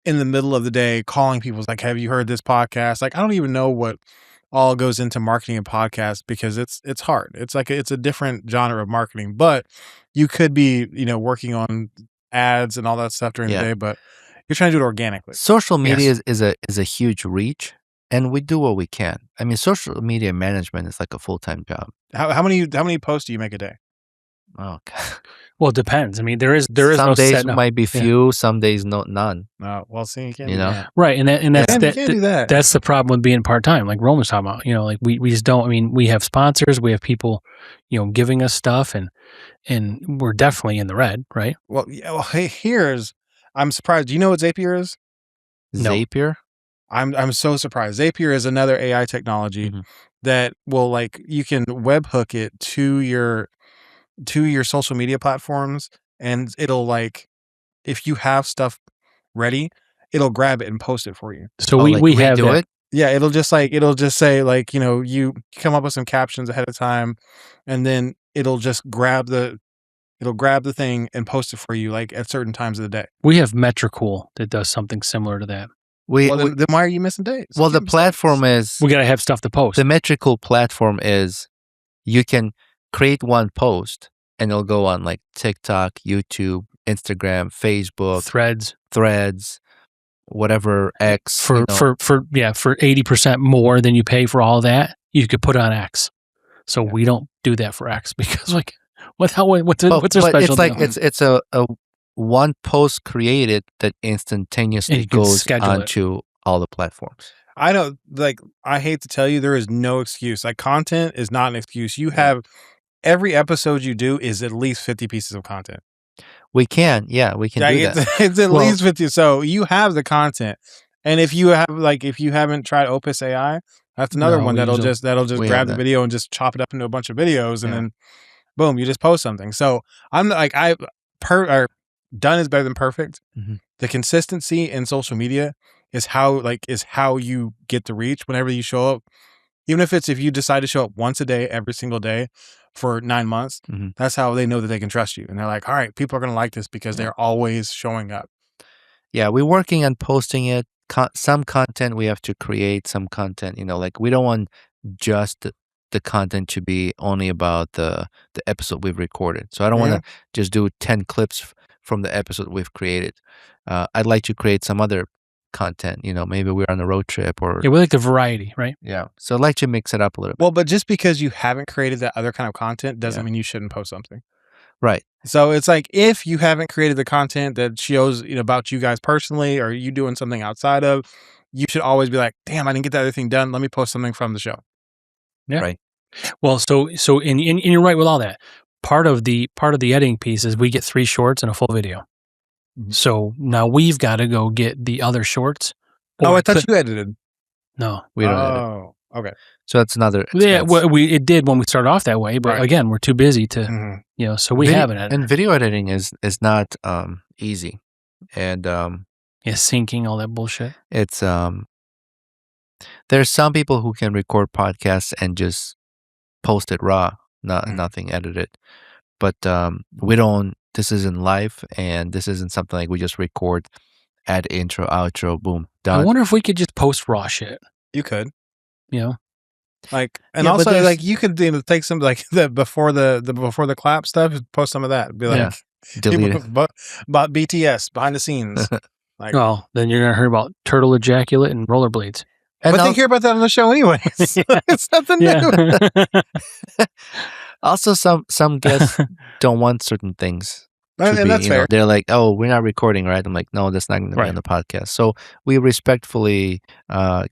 the middle of the day calling people like, have you heard this podcast? Like, I don't even know what all goes into marketing a podcast, because it's hard. It's like it's a different genre of marketing, but you could be, working on ads and all that stuff during the day, but you're trying to do it organically. Social media is a huge reach, and we do what we can. I mean, social media management is like a full-time job. How many posts do you make a day? Oh, God. Well, it depends. I mean, there is some no days set might be few, some days none. Well, see, you can't. You know, right? And that's you can't do that. That's the problem with being part time. Like Roman's talking about, like we just don't. I mean, we have sponsors, we have people, giving us stuff, and we're definitely in the red, right? Well, hey, I'm surprised. Do you know what Zapier is? No. Zapier? I'm so surprised. Zapier is another AI technology that will, like, you can webhook it to your social media platforms, and it'll, like, if you have stuff ready, it'll grab it and post it for you. So we have do that. it. Yeah, it'll just say like, you come up with some captions ahead of time, and then it'll grab the thing and post it for you like at certain times of the day. We have Metricool that does something similar to that. We, Well, then why are you missing days? well, the Keep platform mistakes. is We got to have stuff to post. the metrical platform is you can create one post and it'll go on like TikTok, YouTube, Instagram, Facebook, Threads, whatever, X. for 80% more than you pay for all that, you could put on X. So we don't do that for X because like what's their special it's like deal? it's a one post created that And instantaneously you can goes schedule it. onto all the platforms. I don't like. I hate to tell you, there is no excuse. Like, content is not an excuse. You have every episode you do is at least 50 pieces of content. We can do that. It's at least 50. So you have the content, and if you haven't tried Opus AI, that's another No, one we that'll use just We grab have the that. video and just chop it up into a bunch of videos, and Yeah. then boom, you just post something. So I'm like, done is better than perfect. Mhm. The consistency in social media is how you get the reach whenever you show up. Even if you decide to show up once a day, every single day for 9 months, Mhm. that's how they know that they can trust you. And they're like, all right, people are going to like this because Yeah. they're always showing up. Yeah, we're working on posting it. Some content we have to create, some content, like we don't want just the content to be only about the episode we've recorded. So I don't want to just do 10 clips from the episode we've created. I'd like to create some other content, maybe we're on a road trip or Yeah, we like the variety, right? yeah. So I'd like to mix it up a little bit. Well, but just because you haven't created that other kind of content doesn't Yeah. mean you shouldn't post something. Right. So it's like, if you haven't created the content that shows about you guys personally, or you doing something outside of, you should always be like, damn, I didn't get that other thing done. Let me post something from the show. Yeah. Right. Well, so and you're right with all that. Part of the editing piece is we get 3 shorts and a full video. Mhm. So now we've got to go get the other shorts. Oh, or I thought you edited. No. We don't edit. Oh, okay. So that's another Yeah, expense. well, it did when we started off that way, but Right. again, we're too busy to, Mhm. so we haven't edited. And video editing is not easy. And syncing, all that bullshit. it's there's some people who can record podcasts and just post it raw, nothing edited. But we don't. This isn't live, and this isn't something like we just record, add intro, outro, boom, done. I wonder if we could just post raw shit. You could. Like, and Yeah, but also there's- like you could take some like the before the clap stuff, post some of that. Be like, Yeah. Delete it. about BTS behind the scenes. Like, well, then you're gonna hear about turtle ejaculate and rollerblades. And but they hear about that on the show anyways. It's nothing new. Yeah. also, some guests don't want certain things. And that's fair. They're like, "Oh, we're not recording, right?" I'm like, "No, that's not going to be Right. on the podcast." So we respectfully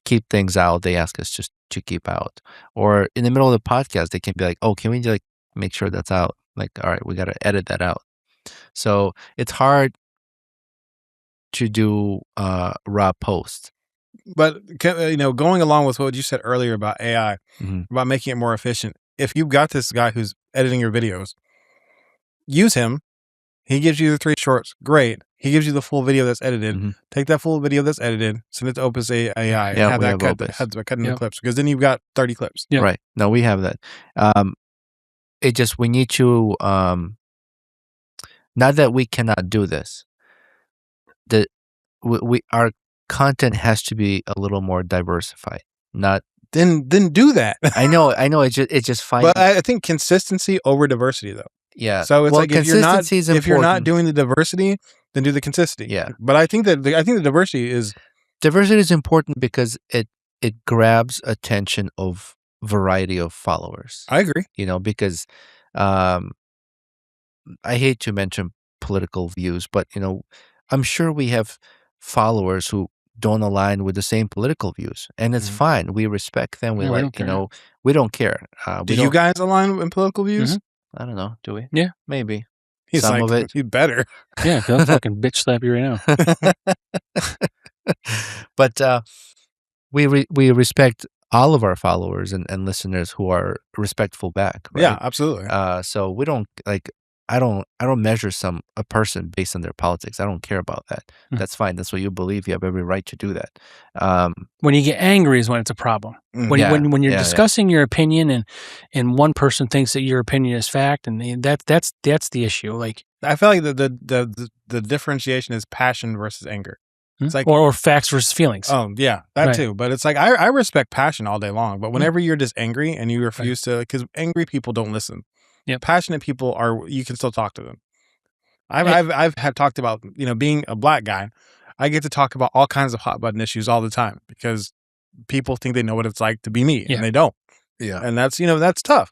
keep things out. They ask us just to keep out, or in the middle of the podcast, they can be like, "Oh, can we like make sure that's out?" Like, all right, we got to edit that out. So it's hard to do raw posts. But going along with what you said earlier about AI, Mhm. about making it more efficient. If you've got this guy who's editing your videos, use him. He gives you the 3 shorts. Great. He gives you the full video that's edited. Mhm. Take that full video that's edited, send it to Opus AI, and Yeah, have we that have cut Opus. into Yep. clips, because then you've got 30 clips. Yeah. Right. No, we have that. It just we need to not that we cannot do this. Our content has to be a little more diversified. Not Then do that. I know. It's just fine. But I think consistency over diversity, though. Yeah. So it's like, if you're not consistency is important. doing the diversity, then do the consistency. Yeah. But I think the diversity is Diversity is important because it grabs attention of variety of followers. I agree. Because I hate to mention political views, but I'm sure we have followers who don't align with the same political views, and it's Mhm. fine. We respect them. We Yeah, we like, don't care. we don't care. Do you guys align in political views? I don't know. Do we? Yeah. Maybe. He's Some like, of it. you better. Yeah, 'cause I'll fucking bitch slap you right now. But we respect all of our followers and listeners who are respectful back. Right? Yeah, absolutely. So we don't like I don't measure a person based on their politics. I don't care about that. That's fine. That's what you believe. You have every right to do that. When you get angry is when it's a problem. When you're discussing your opinion and one person thinks that your opinion is fact, and that's the issue. Like, I feel like the differentiation is passion versus anger. It's like or facts versus feelings. Oh yeah, that too. But it's like I respect passion all day long. But whenever you're just angry and you refuse to, because angry people don't listen. Yeah, passionate people you can still talk to them. I've had talked about, being a black guy. I get to talk about all kinds of hot button issues all the time because people think they know what it's like to be me, and they don't. Yeah, and that's that's tough.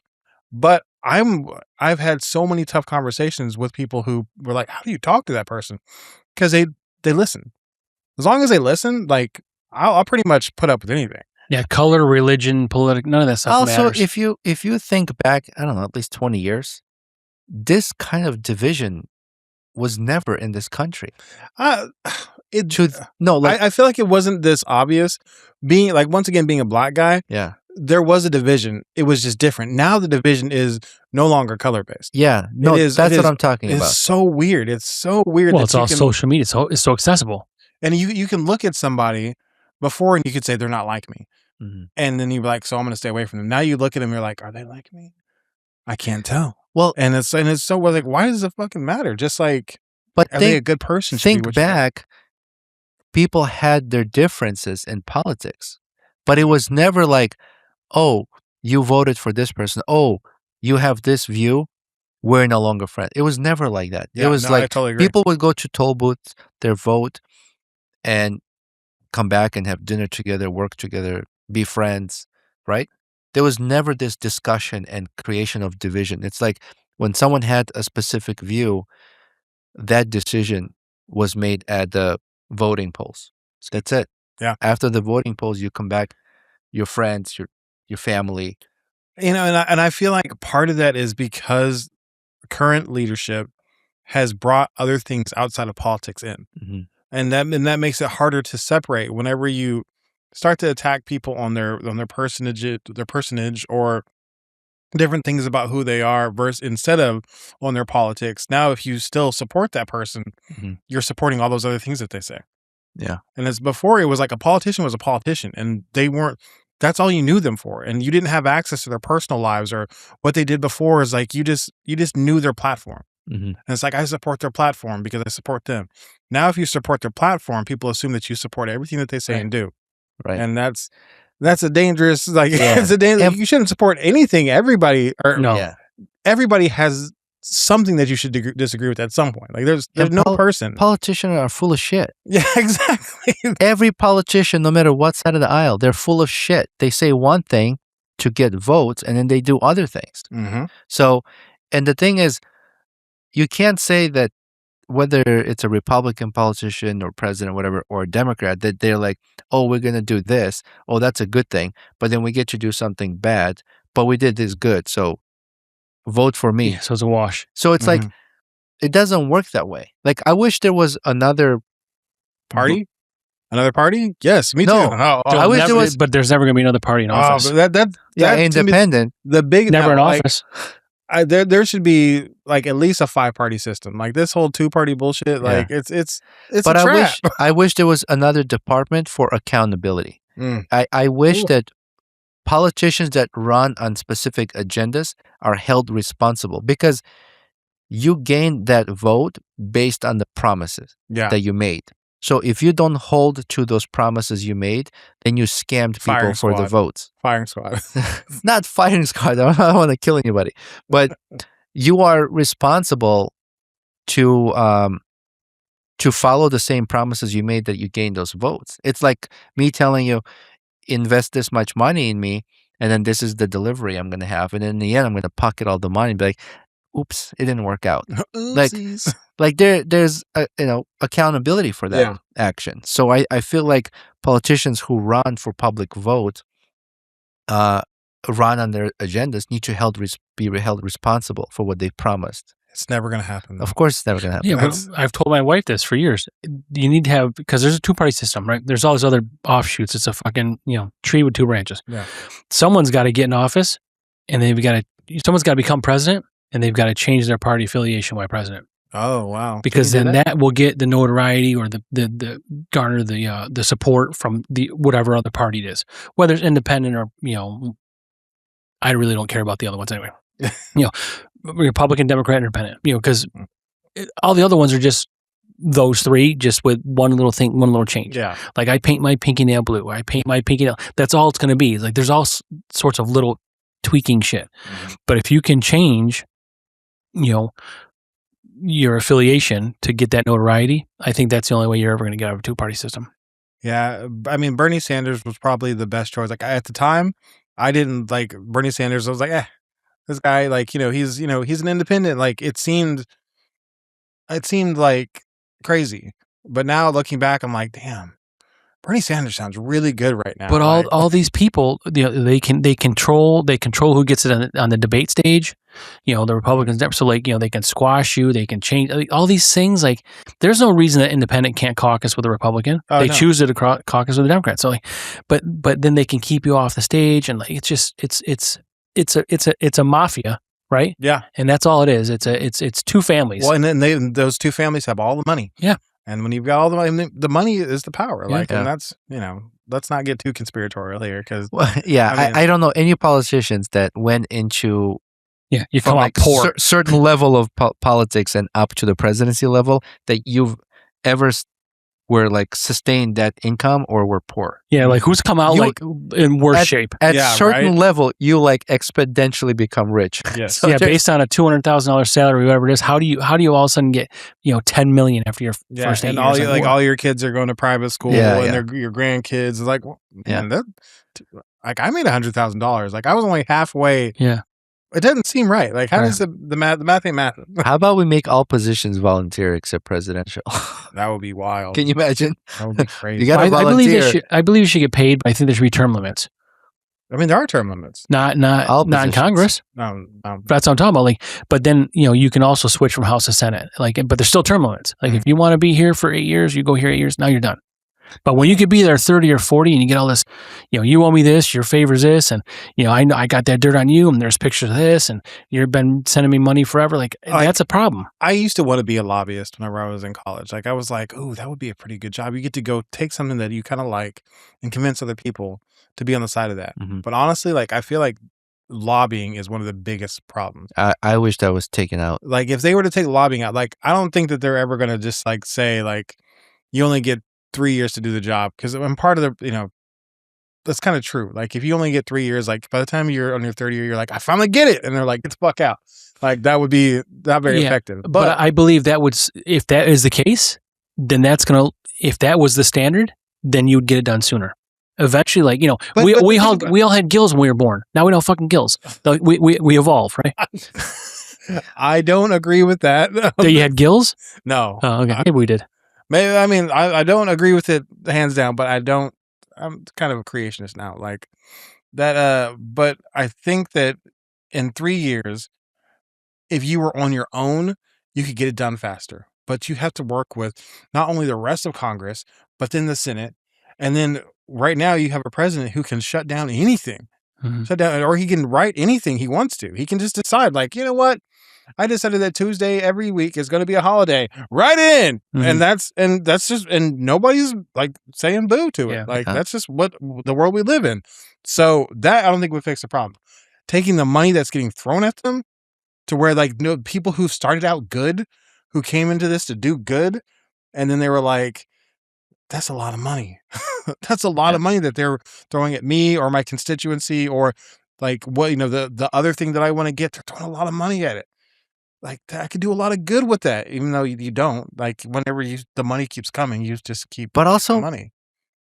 But I've had so many tough conversations with people who were like, "How do you talk to that person?" Because they listen. As long as they listen, like I'll pretty much put up with anything. Yeah, color, religion, political, none of that stuff also, matters. if you think back, I don't know, at least 20 years, this kind of division was never in this country. I feel like it wasn't this obvious. Being like, once again, being a black guy, there was a division. It was just different. Now the division is no longer color based. Yeah, no, that's what I'm talking about. It's so weird. It's so weird. Well, it's all social media. It's so accessible. And you can look at somebody before and you could say they're not like me. Mm-hmm. And then you're like, so I'm going to stay away from them. Now you look at them, you're like, are they like me? I can't tell. Well, and it's so like, why does it fucking matter? Just like, but are they a good person? Think back, people had their differences in politics, but it was never like, oh, you voted for this person. Oh, you have this view. We're no longer friends. It was never like that. Yeah, it was like people would go to toll booths, their vote, and come back and have dinner together, work together, be friends, right? There was never this discussion and creation of division. It's like when someone had a specific view, that decision was made at the voting polls. So that's it. Yeah. After the voting polls, you come back, your friends, your family. And I feel like part of that is because current leadership has brought other things outside of politics in. Mm-hmm. And that makes it harder to separate whenever you start to attack people on their personage or different things about who they are versus instead of on their politics. Now, if you still support that person, you're supporting all those other things that they say. Yeah. And as before, it was like a politician was a politician and they weren't, that's all you knew them for. And you didn't have access to their personal lives or what they did before is like, you just knew their platform. Mm-hmm. And it's like, I support their platform because I support them. Now, if you support their platform, people assume that you support everything that they say and do. Right. And that's a dangerous, like, it's a dangerous, you shouldn't support anything. Everybody has something that you should disagree with at some point. Like there's no person. Politicians are full of shit. Yeah, exactly. Every politician, no matter what side of the aisle, they're full of shit. They say one thing to get votes and then they do other things. Mm-hmm. So, and the thing is, you can't say that whether it's a Republican politician or president, whatever, or a Democrat, that they're like, oh, we're going to do this. Oh, that's a good thing. But then we get to do something bad, but we did this good. So vote for me. Yeah, so it's a wash. So it's like, it doesn't work that way. Like, I wish there was another party. Another party? Yes, me too. I wish there was, but there's never going to be another party in office. But independent. The big never in office. There should be like at least a 5-party system. Like this whole 2-party bullshit. Like it's but a trap. I wish there was another department for accountability. I wish that politicians that run on specific agendas are held responsible because you gain that vote based on the promises that you made. So if you don't hold to those promises you made, then you scammed people for the votes. Firing squad. Not firing squad. I don't want to kill anybody. But you are responsible to follow the same promises you made that you gained those votes. It's like me telling you, invest this much money in me, and then this is the delivery I'm going to have. And in the end, I'm going to pocket all the money and be like, oops, it didn't work out. Like there's accountability for that action. So I feel like politicians who run for public vote, run on their agendas, need to be held responsible for what they promised. It's never going to happen. Of course it's never going to happen. Yeah, but I've told my wife this for years. You need to have, because there's a 2-party system, right? There's all these other offshoots. It's a fucking, tree with 2 branches. Yeah. Someone's got to get in office and someone's got to become president. and they've got to change their party affiliation by president. Oh wow! Because then that will get the notoriety or the garner the support from the whatever other party it is, whether it's independent or I really don't care about the other ones anyway. Republican, Democrat, Independent. Because all the other ones are just those three, just with one little thing, one little change. Yeah. Like I paint my pinky nail blue. I paint my pinky nail. That's all it's going to be. Like there's all sorts of little tweaking shit. Mm-hmm. But if you can change, your affiliation to get that notoriety, I think that's the only way you're ever going to get out of a two-party system. Yeah, I mean, Bernie Sanders was probably the best choice. Like at the time, I didn't like Bernie Sanders. I was like, this guy, like, he's an independent. Like it seemed like crazy. But now looking back, I'm like, damn, Bernie Sanders sounds really good right now. But all these people, they control who gets it on the debate stage. The Republicans, so like they can squash you, they can change all these things. Like there's no reason that independent can't caucus with a Republican. They choose to caucus with a Democrat. So like, but then they can keep you off the stage, and like it's just it's a mafia, right? Yeah, and that's all it is. It's two families. Well, and then those two families have all the money. Yeah. And when you've got all the money is the power. Like, and that's, let's not get too conspiratorial here because. Well, I don't know any politicians that went into. Yeah, you come out poor. Certain level of politics and up to the presidency level that you've ever were like sustained that income or were poor. Yeah, like who's come out like in worse shape? At certain level, you like exponentially become rich. Yes. So based on a $200,000 salary, whatever it is, how do you all of a sudden get $10 million after your first 8 years? And all your kids are going to private school, and your grandkids is like, like I made $100,000. Like I was only halfway. Yeah. It doesn't seem right. Like, how does the math ain't math? How about we make all positions volunteer except presidential? That would be wild. Can you imagine? That would be crazy. You got to volunteer. I believe you should get paid, but I think there should be term limits. I mean, there are term limits. Not in Congress. No. That's what I'm talking about. Like, but then you can also switch from House to Senate. Like, but there's still term limits. Like, if you want to be here for 8 years, you go here 8 years. Now you're done. But when you could be there 30 or 40 and you get all this, you owe me this, your favor's this, and I got that dirt on you, and there's pictures of this, and you've been sending me money forever. Like that's a problem. I used to want to be a lobbyist whenever I was in college. Like I was like, oh, that would be a pretty good job. You get to go take something that you kind of like and convince other people to be on the side of that. Mm-hmm. But honestly, like I feel like lobbying is one of the biggest problems. I wish that was taken out. Like if they were to take lobbying out, like I don't think that they're ever going to just like say like you only get 3 years to do the job, because I'm part of the that's kind of true. Like if you only get 3 years, like by the time you're on your 3rd year, you're like, I finally get it, and they're like, get the fuck out. Like that would be not very effective. But I believe that would, if that is the case, then if that was the standard, then you would get it done sooner. Eventually, like we all had gills when we were born. Now we don't fucking gills. Like, we evolve, right? I don't agree with that. That you had gills? No. Oh, okay. Maybe we did. Maybe, I mean, I don't agree with it hands down, but I'm kind of a creationist now. Like that, but I think that in 3 years, if you were on your own, you could get it done faster. But you have to work with not only the rest of Congress, but then the Senate. And then right now you have a president who can shut down anything. Mm-hmm. Or he can write anything he wants to. He can just decide, like, you know what? I decided that Tuesday every week is going to be a holiday. Right in, and that's just, and nobody's like saying boo to it. That's just what the world we live in. So that I don't think would fix the problem. Taking the money that's getting thrown at them to where like people who started out good, who came into this to do good, and then they were like, that's a lot of money. That's a lot of money that they're throwing at me or my constituency, or like what the other thing that I want to get. They're throwing a lot of money at it. Like I could do a lot of good with that, even though you don't. Like whenever the money keeps coming, you just keep. But also, money.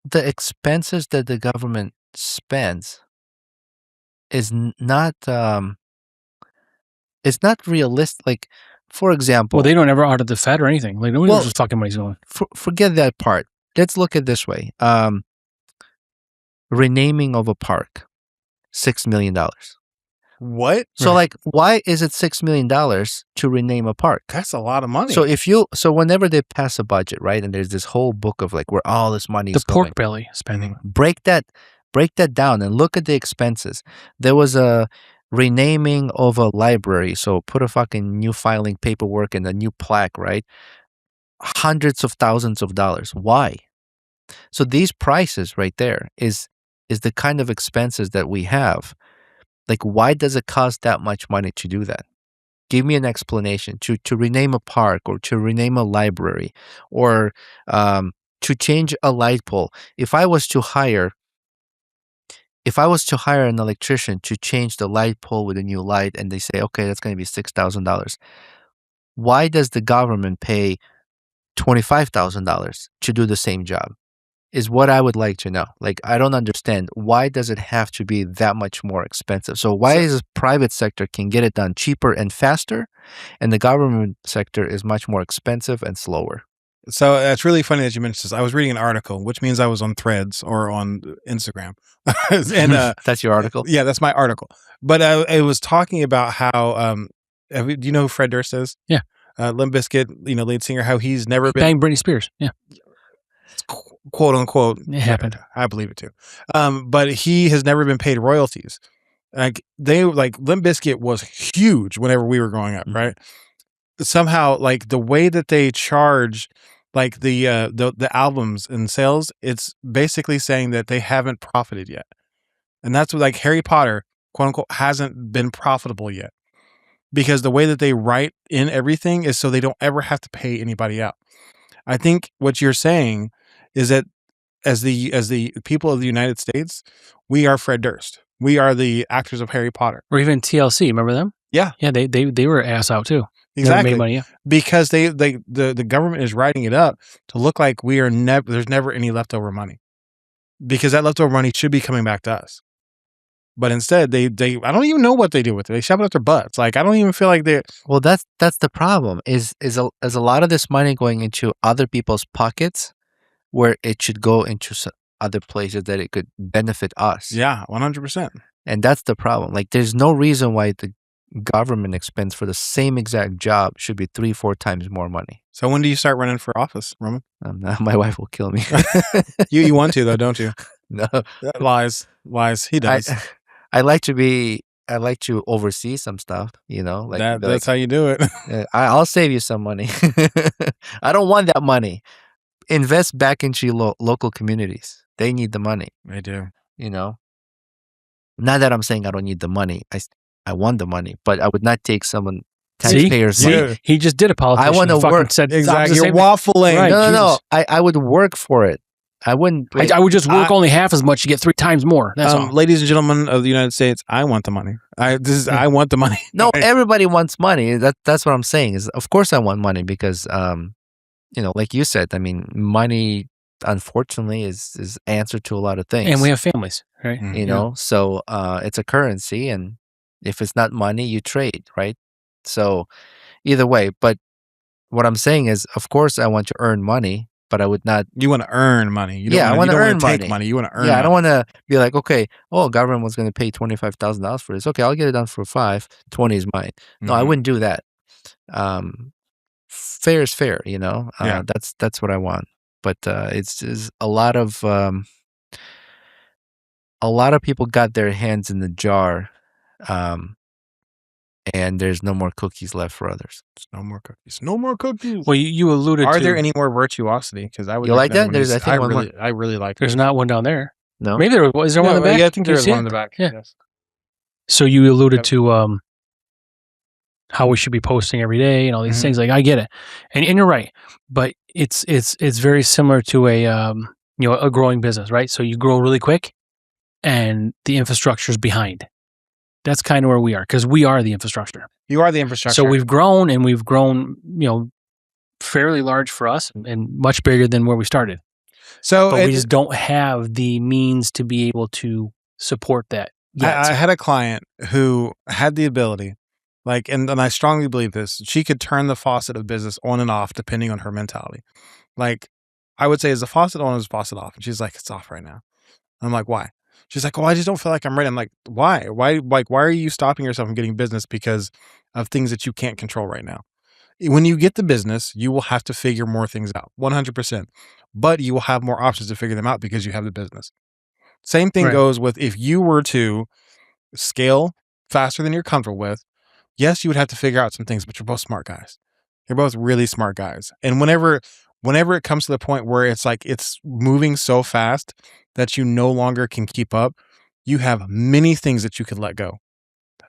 The expenses that the government spends is not. It's not realistic. Like, for example, well, they don't ever audit the Fed or anything. Like nobody knows what fucking money's going. Forget that part. Let's look at it this way. Renaming of a park, $6 million. What? So like, why is it $6 million to rename a park? That's a lot of money. So whenever they pass a budget, right, and there's this whole book of like where all this money is the going, pork belly spending. break that down and look at the expenses. There was a renaming of a library. So put a fucking new filing paperwork and a new plaque, right? Hundreds of thousands of dollars. Why? So these prices right there is the kind of expenses that we have. Like, why does it cost that much money to do that? Give me an explanation to rename a park or to rename a library or to change a light pole. If I was to hire an electrician to change the light pole with a new light and they say, okay, that's going to be $6,000. Why does the government pay $25,000 to do the same job? Is what I would like to know. Like, I don't understand. Why does it have to be that much more expensive? So why is the private sector can get it done cheaper and faster, and the government sector is much more expensive and slower? So it's really funny that you mentioned this. I was reading an article, which means I was on Threads or on Instagram. And that's your article? Yeah, that's my article. But it was talking about how, do you know who Fred Durst is? Yeah. Limp Bizkit, lead singer, how he's never been... Bang Britney Spears. Yeah. Quote unquote. It happened. I believe it too. But he has never been paid royalties. Limp Bizkit was huge whenever we were growing up, right? Somehow, like, the way that they charge, like, the albums and sales, it's basically saying that they haven't profited yet. And that's what, like, Harry Potter, quote unquote, hasn't been profitable yet. Because the way that they write in everything is so they don't ever have to pay anybody out. I think what you're saying is that as the people of the United States, we are Fred Durst. We are the actors of Harry Potter. Or even TLC, remember them? Yeah. Yeah, they were ass out too. Exactly. Never made money, yeah. Because the government is writing it up to look like there's never any leftover money. Because that leftover money should be coming back to us. But instead, they I don't even know what they do with it. They shove it up their butts. Like, I don't even feel like they... Well, that's the problem. Is a lot of this money going into other people's pockets where it should go into other places that it could benefit us. Yeah, 100%. And that's the problem. Like, there's no reason why the government expense for the same exact job should be 3-4 times more money. So when do you start running for office, Roman? My wife will kill me. You want to, though, don't you? No. Lies. He does. I like to oversee some stuff, like that's how you do it. I'll save you some money. I don't want that money. Invest back into your local communities. They need the money. They do. Not that I'm saying I don't need the money. I want the money, but I would not take someone taxpayers' money. He just did a politician. I want to work. Said exactly. You're waffling. Right, no. I would work for it. I wouldn't. I would just work only half as much to get 3 times more. That's all. Ladies and gentlemen of the United States, I want the money. I want the money. No, everybody wants money. That's what I'm saying. Is of course I want money because like you said, I mean, money unfortunately is answer to a lot of things. And we have families, right? So it's a currency, and if it's not money, you trade, right? So either way, but what I'm saying is, of course, I want to earn money. But I would not. You want to earn money. I want to earn money. Take money. You want to earn. I don't want to be like, okay, government was going to pay $25,000 for this. Okay, I'll get it done for 5. 20 is mine. No, I wouldn't do that. Fair is fair. That's what I want. But it's a lot of people got their hands in the jar, and there's no more cookies left for others. No more cookies. No more cookies. Well, you alluded to... Are there any more virtuosity? Because I would... You like that? There's, I think, I really like There's not one down there. No? Maybe there was. Is there one in the back? Yeah, I think there's one in the back. Yeah. Yes. So you alluded to how we should be posting every day and all these things. Like, I get it. And you're right. But it's very similar to a growing business, right? So you grow really quick and the infrastructure's behind. That's kind of where we are, because we are the infrastructure. You are the infrastructure. So we've grown, fairly large for us and much bigger than where we started. But we just don't have the means to be able to support that yet. I had a client who had the ability, and I strongly believe this, she could turn the faucet of business on and off depending on her mentality. Like, I would say, is the faucet on or is the faucet off? And she's like, it's off right now. I'm like, why? She's like, I just don't feel like I'm ready. I'm like, why? Why are you stopping yourself from getting business because of things that you can't control right now? When you get the business, you will have to figure more things out, 100%. But you will have more options to figure them out because you have the business. Same thing goes with if you were to scale faster than you're comfortable with, yes, you would have to figure out some things, but you're both smart guys. You're both really smart guys. And whenever it comes to the point where it's like it's moving so fast that you no longer can keep up, you have many things that you could let go.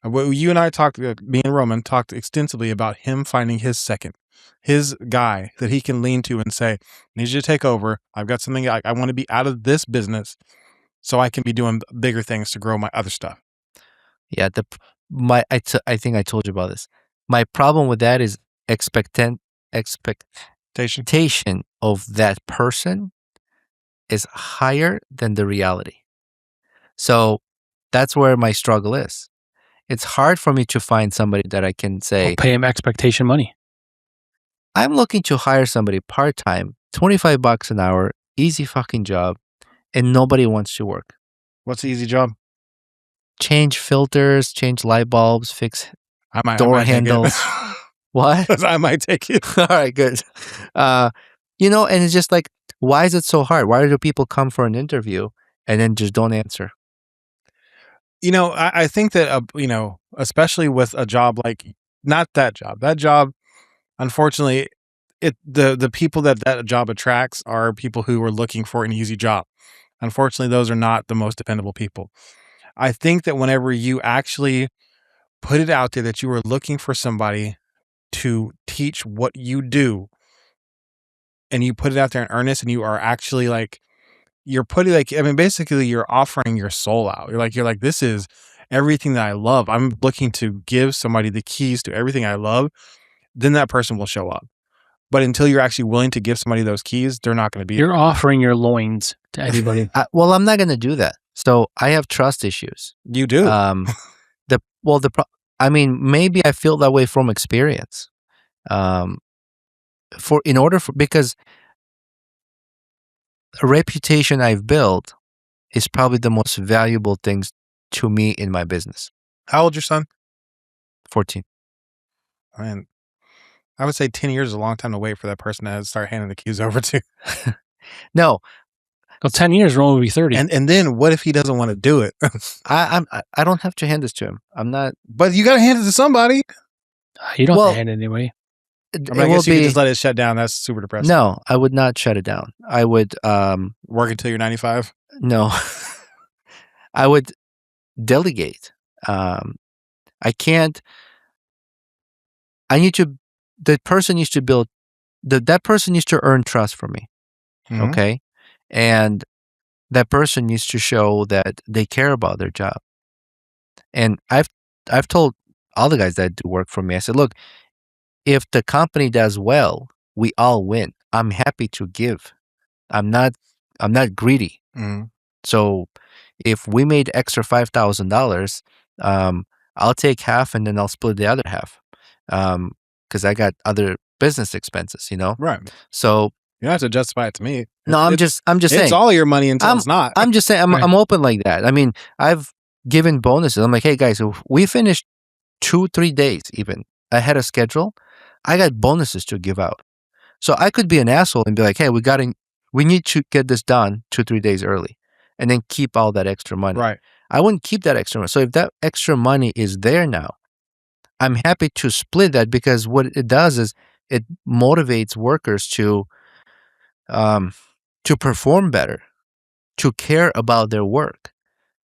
You and I talked, me and Roman talked extensively about him finding his second, his guy that he can lean to and say, I need you to take over. I've got something I want to be out of this business so I can be doing bigger things to grow my other stuff. Yeah, I think I told you about this. My problem with that is expectation of that person is higher than the reality. So that's where my struggle is. It's hard for me to find somebody that I can say, pay him expectation money. I'm looking to hire somebody part-time, $25 an hour, easy fucking job, and nobody wants to work. What's the easy job? Change filters, change light bulbs, fix door handles. What? I might take it. All right, good. And it's just like, why is it so hard? Why do people come for an interview and then just don't answer? I think that, especially with a job like, not that job, unfortunately, the people that job attracts are people who are looking for an easy job. Unfortunately, those are not the most dependable people. I think that whenever you actually put it out there that you are looking for somebody to teach what you do, and you put it out there in earnest, and you are actually like, you're putting basically you're offering your soul out. You're like, this is everything that I love. I'm looking to give somebody the keys to everything I love. Then that person will show up. But until you're actually willing to give somebody those keys, they're not going to be. You're offering your loins to anybody. Well, I'm not going to do that. So I have trust issues. You do. Maybe I feel that way from experience. Because a reputation I've built is probably the most valuable things to me in my business. How old's your son? 14. Man, I would say 10 years is a long time to wait for that person to start handing the keys over to. No. Well, 10 years, Roman will be 30. And then what if he doesn't want to do it? I don't have to hand this to him. I'm not. But you got to hand it to somebody. You don't have to hand it anyway. I guess you could just let it shut down. That's super depressing. No, I would not shut it down. I would work until you're 95. No, I would delegate. I can't. The person needs to build. That person needs to earn trust from me. Mm-hmm. Okay, and that person needs to show that they care about their job. And I've told all the guys that do work for me, I said, look, if the company does well, we all win. I'm happy to give. I'm not greedy. Mm-hmm. So if we made extra $5,000, I'll take half and then I'll split the other half. Because I got other business expenses, Right. So you don't have to justify it to me. No, I'm just saying. It's all your money until it's not. I'm just saying, I'm open like that. I mean, I've given bonuses. I'm like, hey guys, if we finished 2-3 days even ahead of schedule, I got bonuses to give out. So I could be an asshole and be like, hey, we need to get this done 2-3 days early, and then keep all that extra money. Right. I wouldn't keep that extra money. So if that extra money is there now, I'm happy to split that, because what it does is it motivates workers to perform better, to care about their work,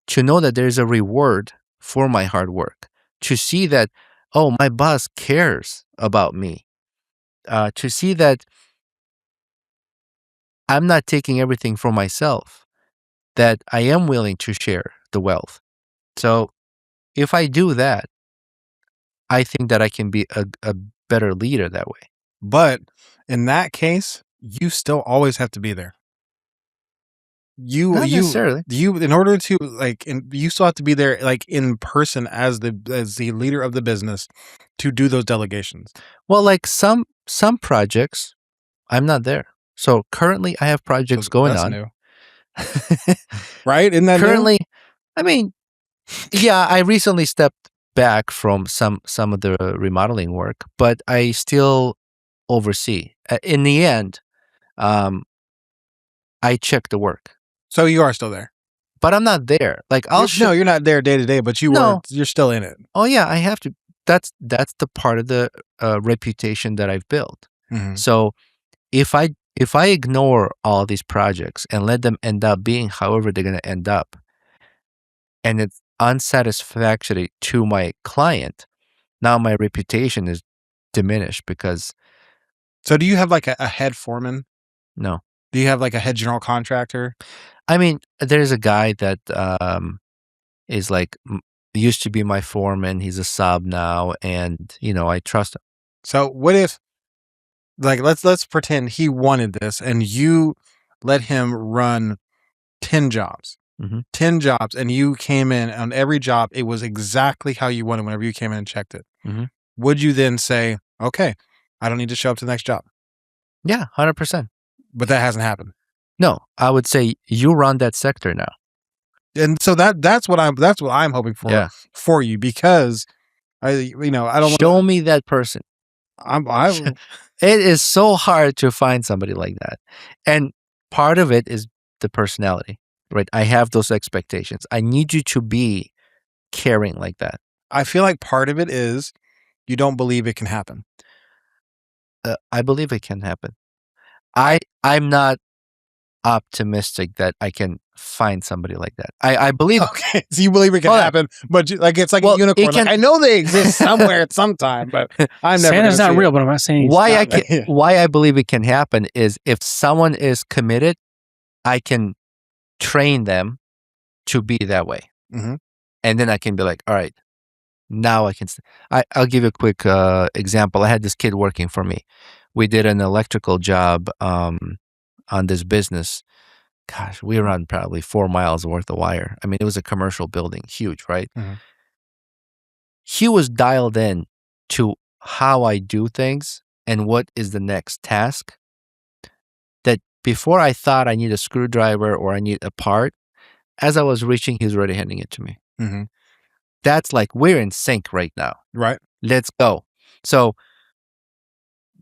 to know that there's a reward for my hard work, to see that, oh, my boss cares about me, to see that I'm not taking everything for myself, that I am willing to share the wealth. So if I do that, I think that I can be a better leader that way. But in that case, you still always have to be there. Not necessarily. In order to you still have to be there in person as the leader of the business to do those delegations. Well, like some projects, I'm not there. So currently, I have projects going on. New. Right? Isn't that currently? New? I mean, yeah, I recently stepped back from some of the remodeling work, but I still oversee. In the end, I check the work. So you are still there. but I'm not there. Like I'll No, you're not there day to day, but No. you're still in it. Oh yeah, I have to. That's the part of the reputation that I've built. Mhm. So if I ignore all these projects and let them end up being however they're going to end up, and it's unsatisfactory to my client, now my reputation is diminished because So do you have like a head foreman? no. Do you have like a head general contractor? I mean, there's a guy that is like used to be my foreman. He's a sub now, and I trust him. So what if, like, let's pretend he wanted this, and you let him run 10 jobs, Mhm. 10 jobs, and you came in on every job. It was exactly how you wanted whenever you came in and checked it. Mhm. Would you then say, okay, I don't need to show up to the next job? Yeah, 100%. But that hasn't happened. No, I would say you run that sector now. And so that's what I'm hoping for Yeah. for you, because I don't Show me that person. I It is so hard to find somebody like that. And part of it is the personality, right? I have those expectations. I need you to be caring like that. I feel like part of it is you don't believe it can happen. I believe it can happen. I'm not optimistic that I can find somebody like that. I believe. Okay, so you believe it can Hold on. happen, but it's like Well, a unicorn. it can- Like, I know they exist somewhere at some time, but I'm never. Santa's gonna not see real, it. but I'm not saying he's why not. why I believe it can happen is if someone is committed, I can train them to be that way. Mhm. And then I can be like, all right, now I can. I'll give you a quick example. I had this kid working for me. We did an electrical job on this business. Gosh, we ran probably 4 miles worth of wire. I mean, it was a commercial building, huge, right? Mhm. He was dialed in to how I do things and what is the next task. That before I thought I need a screwdriver or I need a part, as I was reaching, he was already handing it to me. Mhm. That's like, we're in sync right now. Right. Let's go. So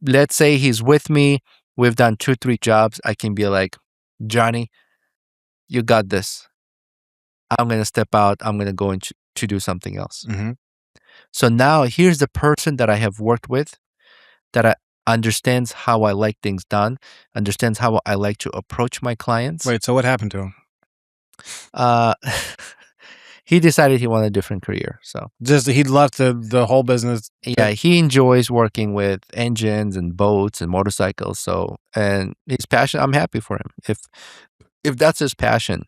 let's say he's with me. We've done 2-3 jobs. I can be like, Johnny, you got this. I'm going to step out. I'm going to go to do something else. Mhm. So now here's the person that I have worked with that understands how I like things done, understands how I like to approach my clients. Wait, so what happened to him? He decided he wanted a different career. So Just he left the whole business. yeah, he enjoys working with engines and boats and motorcycles. So, and his passion, I'm happy for him. If that's his passion,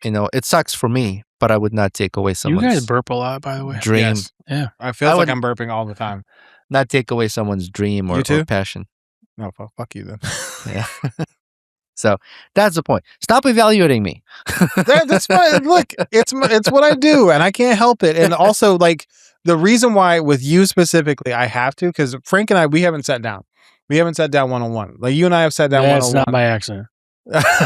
it sucks for me, but I would not take away You someone's guys burp a lot, by the way. dream. Yes. Yeah. I feel I like would- I'm burping all the time. Not take away someone's dream You or too? passion. No, fuck you then. Yeah. So that's the point. Stop evaluating me. That's fine. Look, it's what I do, and I can't help it. And also, like, the reason why with you specifically, I have to, because Frank and I, we haven't sat down. We haven't sat down one-on-one. Like, you and I have sat down That's one-on-one. not by accident.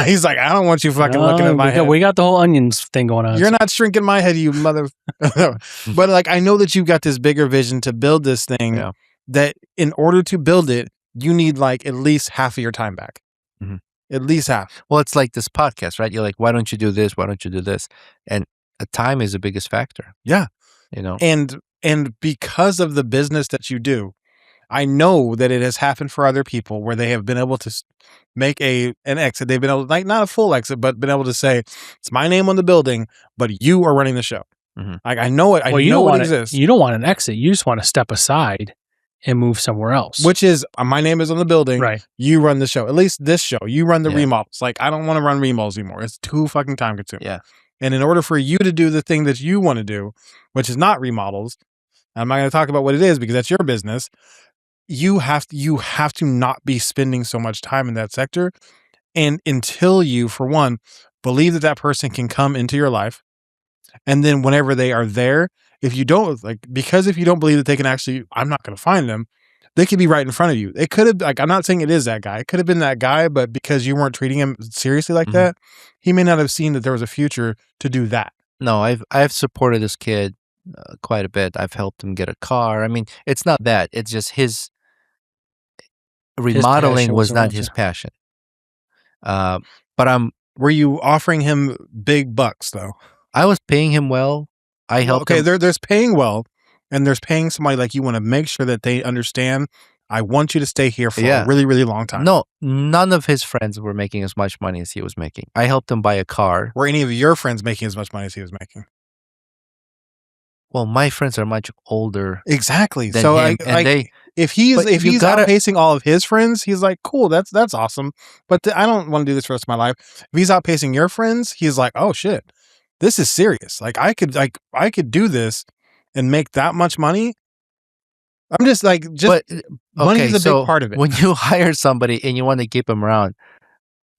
He's like, I don't want you fucking looking at my head. We got the whole onions thing going on. You're not shrinking my head, you mother. But like, I know that you've got this bigger vision to build this thing. Yeah. That in order to build it, you need like at least half of your time back. Mhm. At least half. Well, it's like this podcast, right? You're like, why don't you do this? Why don't you do this? And time is the biggest factor. Yeah. And because of the business that you do, I know that it has happened for other people where they have been able to make an exit. They've been able, like, not a full exit, but been able to say, it's my name on the building, but you are running the show. Mhm. Like, I know it. I know it exists. You don't want an exit. You just want to step aside and move somewhere else. Which is, my name is on the building. Right. You run the show. At least this show. You run the Yeah. remodels. Like, I don't want to run remodels anymore. It's too fucking time consuming. Yeah. And in order for you to do the thing that you want to do, which is not remodels, I'm not going to talk about what it is because that's your business. You have to not be spending so much time in that sector. And until you, for one, believe that person can come into your life. And then whenever they are there, if you don't if you don't believe that they can actually, I'm not going to find them, they could be right in front of you. It could have, like, I'm not saying it is that guy. It could have been that guy, but because you weren't treating him seriously like that, he may not have seen that there was a future to do that. No, I've supported this kid quite a bit. I've helped him get a car. I mean, it's not that. It's just his remodeling was not his passion. But Were you offering him big bucks though? I was paying him well. I helped him. There's paying well, and there's paying somebody like you want to make sure that they understand. I want you to stay here for a really, really long time. No, none of his friends were making as much money as he was making. I helped him buy a car. Were any of your friends making as much money as he was making? Well, my friends are much older. Exactly. Than So him, if he's gotta- outpacing all of his friends, he's like, cool, that's awesome. But I don't want to do this for the rest of my life. If he's outpacing your friends, he's like, oh shit, this is serious. Like I could do this and make that much money. I'm just like, money is a big part of it. When you hire somebody and you want to keep them around,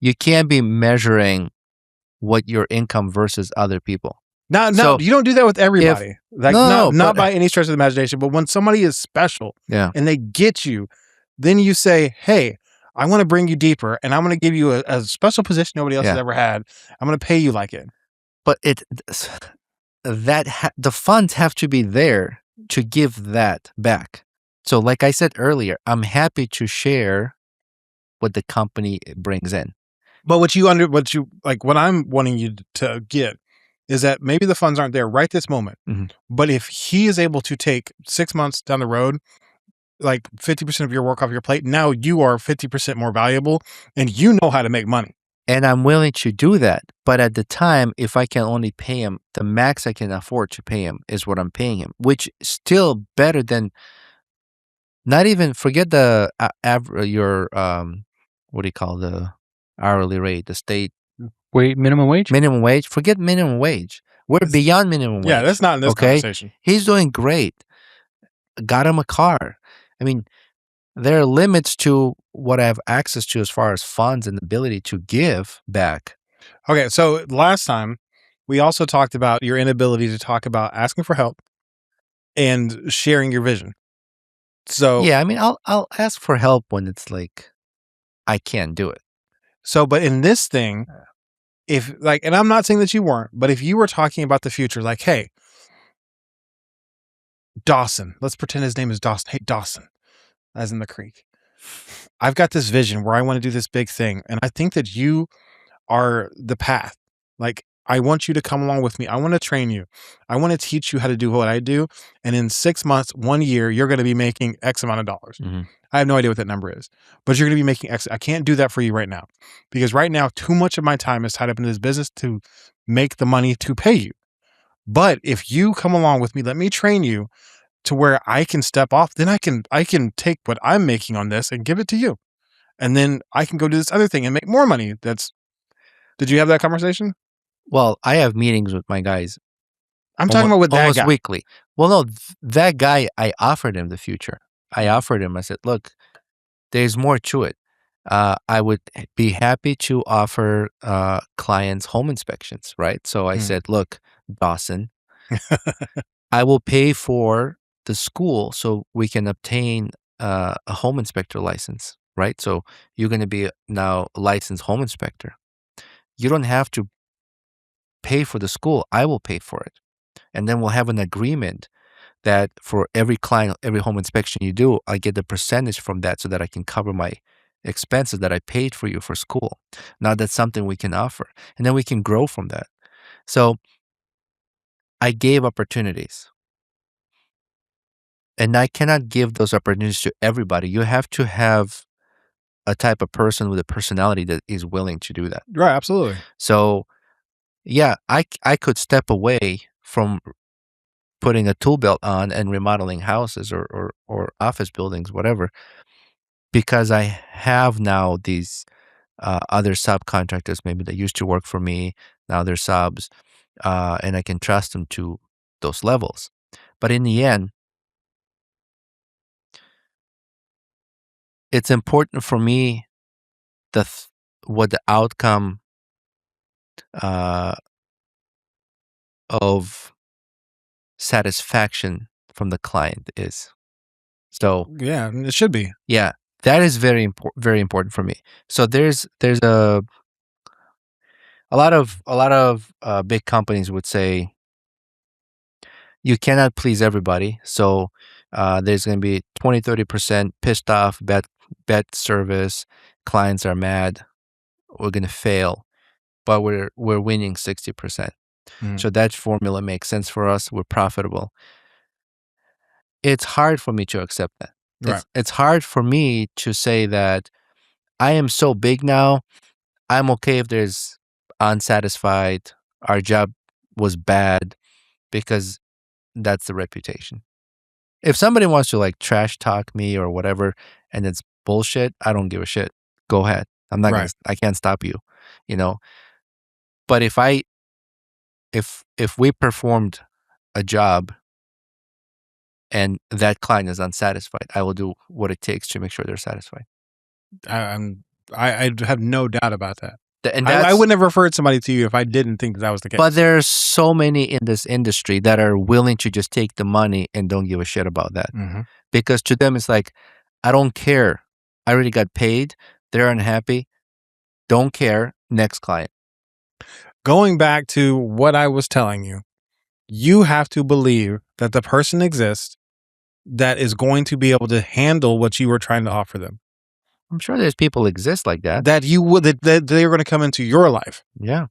you can't be measuring what your income versus other people. No, you don't do that with everybody. Not by any stretch of the imagination, but when somebody is special and they get you, then you say, hey, I want to bring you deeper and I'm going to give you a special position nobody else has ever had. I'm going to pay you like it. But the funds have to be there to give that back. So like I said earlier, I'm happy to share what the company brings in. But what I'm wanting you to get is that maybe the funds aren't there right this moment. Mm-hmm. But if he is able to take 6 months down the road, like 50% of your work off your plate, now you are 50% more valuable and you know how to make money. And I'm willing to do that. But at the time, if I can only pay him, the max I can afford to pay him is what I'm paying him, which is still better than not even forget the your what do you call the hourly rate, the state minimum wage? Minimum wage. Forget minimum wage. We're beyond minimum wage. Yeah, that's not in this conversation. He's doing great. Got him a car. I mean, there are limits to what I have access to as far as funds and ability to give back. Okay, so last time we also talked about your inability to talk about asking for help and sharing your vision. So yeah, I mean, I'll ask for help when it's like I can't do it. So, but in this thing, if like, and I'm not saying that you weren't, but if you were talking about the future, like, hey, Dawson, let's pretend his name is Dawson. Hey, Dawson, as in the creek. I've got this vision where I want to do this big thing. And I think that you are the path. Like, I want you to come along with me. I want to train you. I want to teach you how to do what I do. And in 6 months, 1 year, you're going to be making X amount of dollars. Mm-hmm. I have no idea what that number is, but you're going to be making X. I can't do that for you right now because right now, too much of my time is tied up in this business to make the money to pay you. But if you come along with me, let me train you to where I can step off, then I can take what I'm making on this and give it to you. And then I can go do this other thing and make more money. Did you have that conversation? Well, I have meetings with my guys. I'm talking about with that almost guy. Weekly. Well, no, that guy, I offered him the future. I offered him, I said, look, there's more to it. I would be happy to offer clients home inspections, right? So I said, look, Dawson, I will pay for the school so we can obtain a home inspector license, right? So you're going to be now a licensed home inspector. You don't have to pay for the school. I will pay for it. And then we'll have an agreement that for every client, every home inspection you do, I get the percentage from that so that I can cover my expenses that I paid for you for school. Now that's something we can offer. And then we can grow from that. So I gave opportunities. And I cannot give those opportunities to everybody. You have to have a type of person with a personality that is willing to do that. Right, absolutely. So, yeah, I could step away from putting a tool belt on and remodeling houses or office buildings, whatever, because I have now these other subcontractors maybe that used to work for me. Now they're subs, and I can trust them to those levels. But in the end, it's important for me what the outcome of satisfaction from the client is. So yeah, it should be. Yeah, that is very important for me. So there's a lot of big companies would say you cannot please everybody. So there's going to be 20-30% pissed off, bad service, clients are mad, we're going to fail. but we're winning 60%. So that formula makes sense for us. We're profitable. It's hard for me to accept that. Right. It's hard for me to say that I am so big now. I'm okay if there's unsatisfied. Our job was bad, because that's the reputation. If somebody wants to like trash talk me or whatever, and it's bullshit, I don't give a shit. Go ahead. I'm not gonna. Right. I can't stop you. You know. But if we performed a job and that client is unsatisfied, I will do what it takes to make sure they're satisfied. I have no doubt about that. And I wouldn't have referred somebody to you if I didn't think that was the case. But there's so many in this industry that are willing to just take the money and don't give a shit about that. Because to them, it's like, I don't care. I already got paid. They're unhappy. Don't care. Next client. Going back to what I was telling you, you have to believe that the person exists that is going to be able to handle what you were trying to offer them. I'm sure there's people exist like that. That they're going to come into your life. Yeah.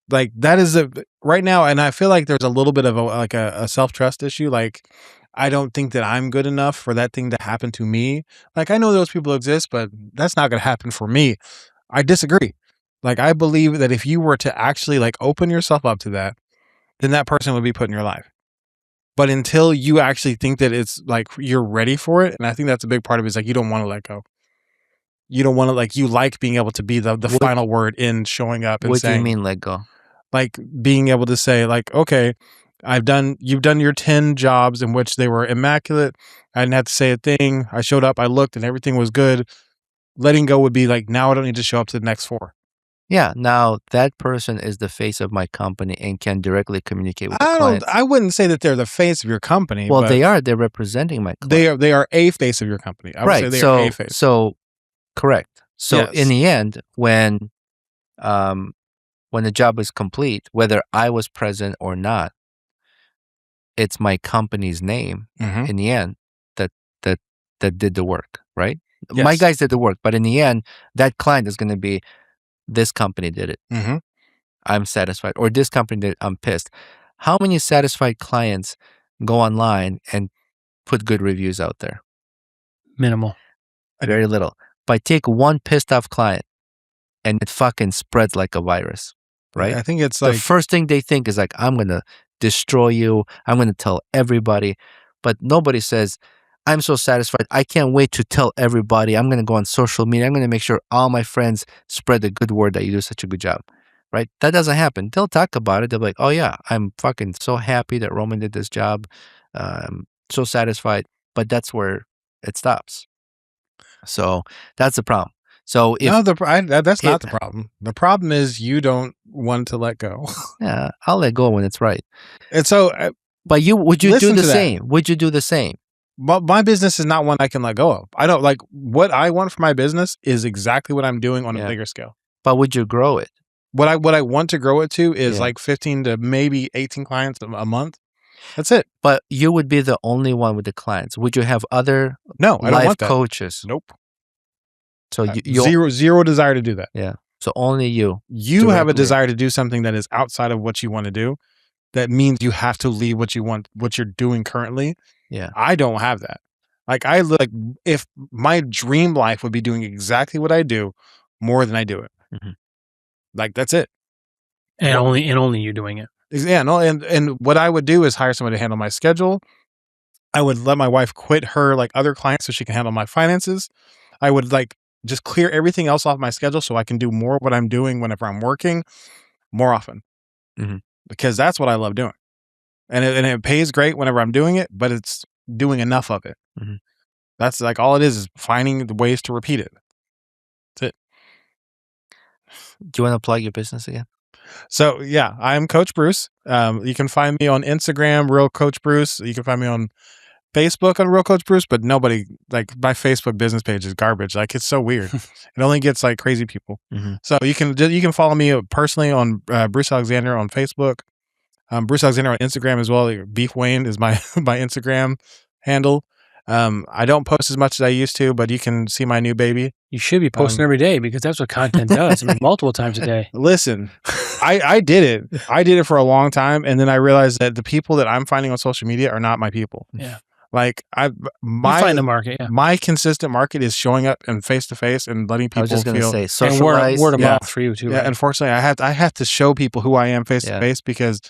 Like that is right now, and I feel like there's a little bit of a self-trust issue. Like, I don't think that I'm good enough for that thing to happen to me. Like, I know those people exist, but that's not going to happen for me. I disagree. Like, I believe that if you were to actually like open yourself up to that, then that person would be put in your life. But until you actually think that it's like you're ready for it, and I think that's a big part of it, is like you don't want to let go. You don't want to you like being able to be the final word in showing up and saying. What do you mean let go? Like being able to say like, okay, you've done your 10 jobs in which they were immaculate. I didn't have to say a thing. I showed up, I looked, and everything was good. Letting go would be like, now I don't need to show up to the next 4. Yeah, now that person is the face of my company and can directly communicate with the client. I wouldn't say that they're the face of your company. Well, they are. They're representing my client. They are a face of your company. I would say they are a face. So, correct. So Yes. in the end, when the job is complete, whether I was present or not, it's my company's name in the end that did the work, right? Yes. My guys did the work, but in the end, that client is going to be, this company did it. I'm satisfied. Or this company did it. I'm pissed. How many satisfied clients go online and put good reviews out there? Minimal. Very little. But take one pissed off client and it fucking spreads like a virus, right? I think it's the like first thing they think is like, I'm going to destroy you. I'm going to tell everybody. But nobody says, I'm so satisfied. I can't wait to tell everybody. I'm going to go on social media. I'm going to make sure all my friends spread the good word that you do such a good job, right? That doesn't happen. They'll talk about it. They'll be like, oh yeah, I'm fucking so happy that Roman did this job. I'm so satisfied. But that's where it stops. So that's the problem. So if that's not the problem. The problem is you don't want to let go. Yeah, I'll let go when it's right. And so, but would you do the same? Would you do the same? But my business is not one I can let go of. I don't like what I want for my business is exactly what I'm doing on a bigger scale. But would you grow it? What I want to grow it to is like 15 to maybe 18 clients a month. That's it. But you would be the only one with the clients. Would you have other I don't want that. coaches? Nope. So you zero desire to do that. Yeah. So only you. You have a desire to do something that is outside of what you want to do. That means you have to leave what you're doing currently. Yeah. I don't have that. Like if my dream life would be doing exactly what I do more than I do it. Like that's it. And only you doing it. Yeah, no, and what I would do is hire somebody to handle my schedule. I would let my wife quit her like other clients so she can handle my finances. I would like just clear everything else off my schedule so I can do more of what I'm doing whenever I'm working more often. Because that's what I love doing. And it pays great whenever I'm doing it, but it's doing enough of it. That's like all it is finding the ways to repeat it. That's it. Do you want to plug your business again? So yeah, I'm Coach Bruce. You can find me on Instagram, Real Coach Bruce. You can find me on Facebook on Real Coach Bruce, but nobody, like my Facebook business page is garbage. Like it's so weird. It only gets like crazy people. So you can follow me personally on Bruce Alexander on Facebook. Bruce Alexander on Instagram as well. Beef Wayne is my my Instagram handle. I don't post as much as I used to, but you can see my new baby. You should be posting every day because that's what content does. I mean, multiple times a day. Listen, I did it. I did it for a long time, and then I realized that the people that I'm finding on social media are not my people. Yeah. Like You find the market, yeah. my consistent market is showing up and face to face and letting people I was just going to feel. say, And socialize. word of Yeah. mouth for you too. Yeah, Right? unfortunately, I have to show people who I am face to Yeah. face because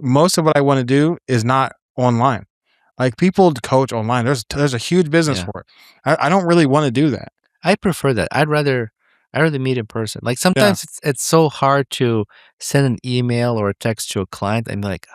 most of what I want to do is not online. Like people coach online. There's a huge business Yeah. for it. I don't really want to do that. I prefer that. I'd rather meet in person. Like sometimes it's so hard to send an email or a text to a client. I'm like,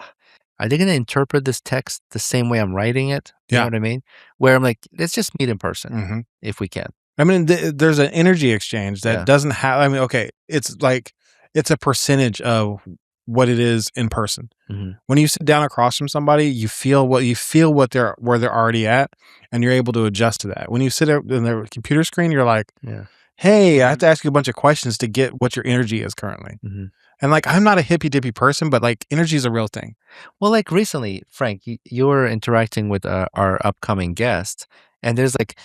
are they going to interpret this text the same way I'm writing it? You know Yeah. what I mean? Where I'm like, let's just meet in person hmm if we can. I mean, there's an energy exchange that Yeah. doesn't have. I mean, okay, it's like it's a percentage of what it is in person. Mhm. When you sit down across from somebody, you feel what they're where they're already at, and you're able to adjust to that. When you sit up in their computer screen, you're like, Yeah. hey, I have to ask you a bunch of questions to get what your energy is currently. Mhm. And like, I'm not a hippy dippy person, but like, energy is a real thing. Well, like recently, Frank, you were interacting with our upcoming guest, and there's like,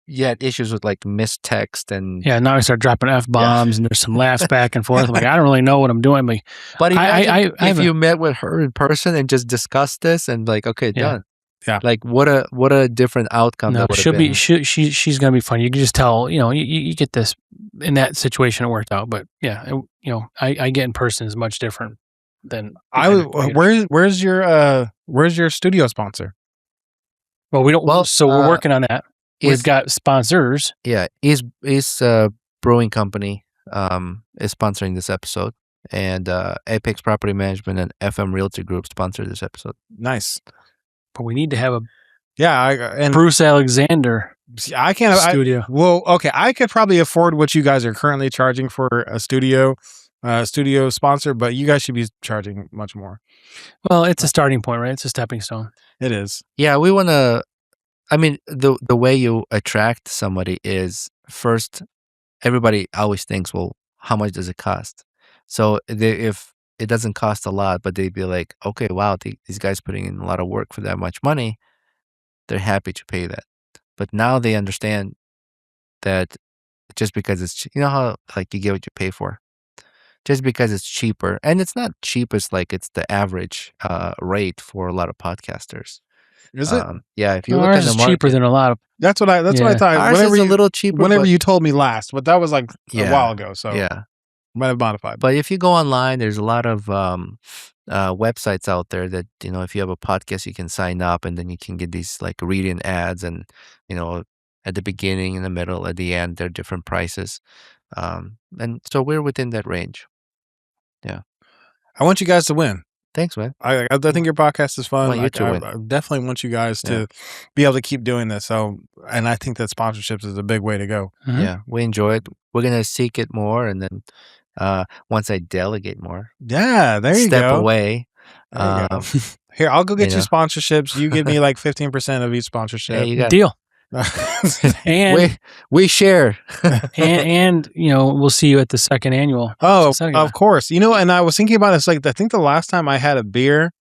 you had issues with like missed text and. Yeah, now I start dropping F-bombs and there's some laughs back and forth. I'm like, I don't really know what I'm doing. Like, But imagine I if you met with her in person and just discussed this and like, okay, Yeah. done. Yeah. Like what a different outcome no, that would have she'll been. be she's gonna be fun. You can just tell, you get this in that situation. It worked out, but yeah, I get in person is much different than Where's your studio sponsor? Well, we don't. Well, so we're working on that. We've is- got sponsors. Yeah, is brewing company is sponsoring this episode, and Apex Property Management and FM Realty Group sponsor this episode. Nice. But we need to have a Yeah, and Bruce Alexander I can't. studio. Well, okay, I could probably afford what you guys are currently charging for a studio sponsor, but you guys should be charging much more. Well, it's a starting point, right? It's a stepping stone. It is. Yeah, we want to. I mean, the way you attract somebody is first. Everybody always thinks, well, how much does it cost? So if it doesn't cost a lot, but they'd be like, okay, wow, these guys putting in a lot of work for that much money, they're happy to pay that. But now they understand that just because it's, you know how like you get what you pay for, just because it's cheaper, and it's not cheap, it's like it's the average rate for a lot of podcasters. Is it? Yeah, if you look Ours at is the market, cheaper than a lot of. That's what I thought. ours is a little cheaper. Whenever but, you told me last, but that was like Yeah. a while ago, so yeah. might have modified. But if you go online, there's a lot of websites out there that, if you have a podcast, you can sign up and then you can get these like read-in ads and, at the beginning, in the middle, at the end, they're different prices. And so we're within that range. I want you guys to win. Thanks, man. I think your podcast is fun. I want you to win. I definitely want you guys to be able to keep doing this. So, and I think that sponsorships is a big way to go. Mhm. Yeah, we enjoy it. We're going to seek it more. And then once I delegate more, Yeah, there you step go. away. There you go. Here, I'll go get you you know. sponsorships. You give me like 15% of each Hey, sponsorship. you got Deal. And we share. and we'll see you at the second annual. Oh, Second. of course. And I was thinking about it. It's like I think the last time I had a beer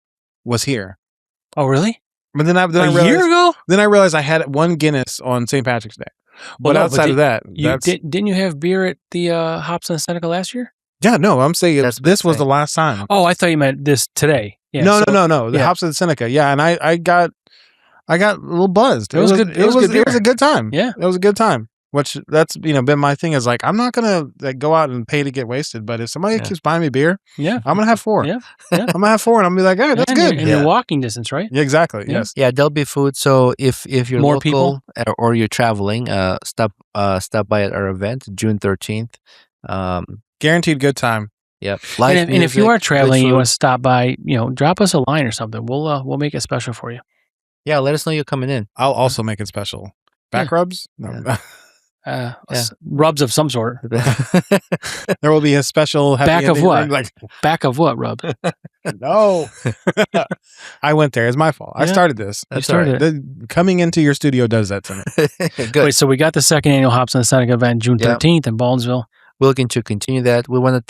was here. Oh, really? But then I A realized, year ago? Then I realized I had one Guinness on St. Patrick's Day. But no, outside of that, Didn't you have beer at the Hops and Seneca last year? yeah, no, I'm saying That's what this I'm was the saying. last time. Oh, I thought you meant this today. Yeah, no. The yeah. Hops of the Seneca. Yeah, and I got a little buzzed. It was good. It was good it was a beer. good time. Yeah. It was a good time. Which that's been my thing is like I'm not gonna like go out and pay to get wasted, but if somebody Yeah. keeps buying me beer, Yeah. I'm gonna have 4. Yeah. Yeah. I'm gonna have 4, and I'm gonna be like, hey, that's And good. you're- And you're walking distance, right? Yeah, exactly. Yeah. Yes. Yeah, there'll be food. So if you're More local or you're traveling, stop by at our event June 13th. Guaranteed good time. Yep. Live And if you music, are traveling, good and you food. want to stop by, drop us a line or something. We'll make it special for you. Yeah, let us know you're coming in. I'll also make it special. Back rubs? No. Yeah. Rubs of some sort. There will be a special happy Back of ending what? ring, like Back of what, Rub? no. I went there. It's my fault. I Yeah. started this. You started it. Coming into your studio does that to me. Good. Wait, so we got the second annual Hops and Seneca event June Yeah. 13th in Baldwinsville. We're looking to continue that. We want to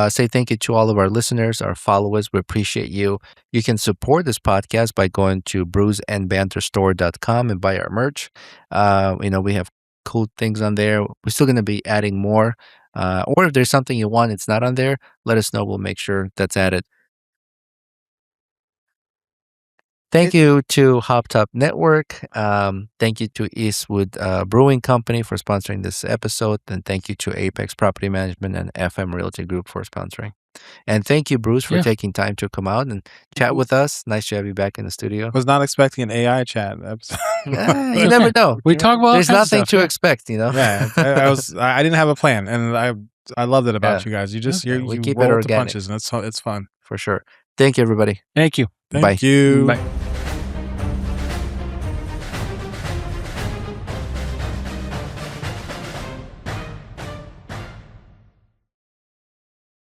say thank you to all of our listeners, our followers. We appreciate you. You can support this podcast by going to brewsandbanterstore.com and buy our merch. We have cool things on there. We're still going to be adding more. Or if there's something you want, it's not on there, let us know. We'll make sure that's added. Thank you to Hop Top Network. Thank you to Eastwood Brewing Company for sponsoring this episode. And thank you to Apex Property Management and FM Realty Group for sponsoring. And thank you, Bruce, for taking time to come out and chat with us. Nice to have you back in the studio. Was not expecting an AI chat episode. You never know. We talk about There's nothing stuff, to expect, you know. Yeah, I didn't have a plan, and I loved it about you guys. You just you keep it roll with the organic. punches, and it's fun For sure. Thank you, everybody. Thank you. Thank you. Bye.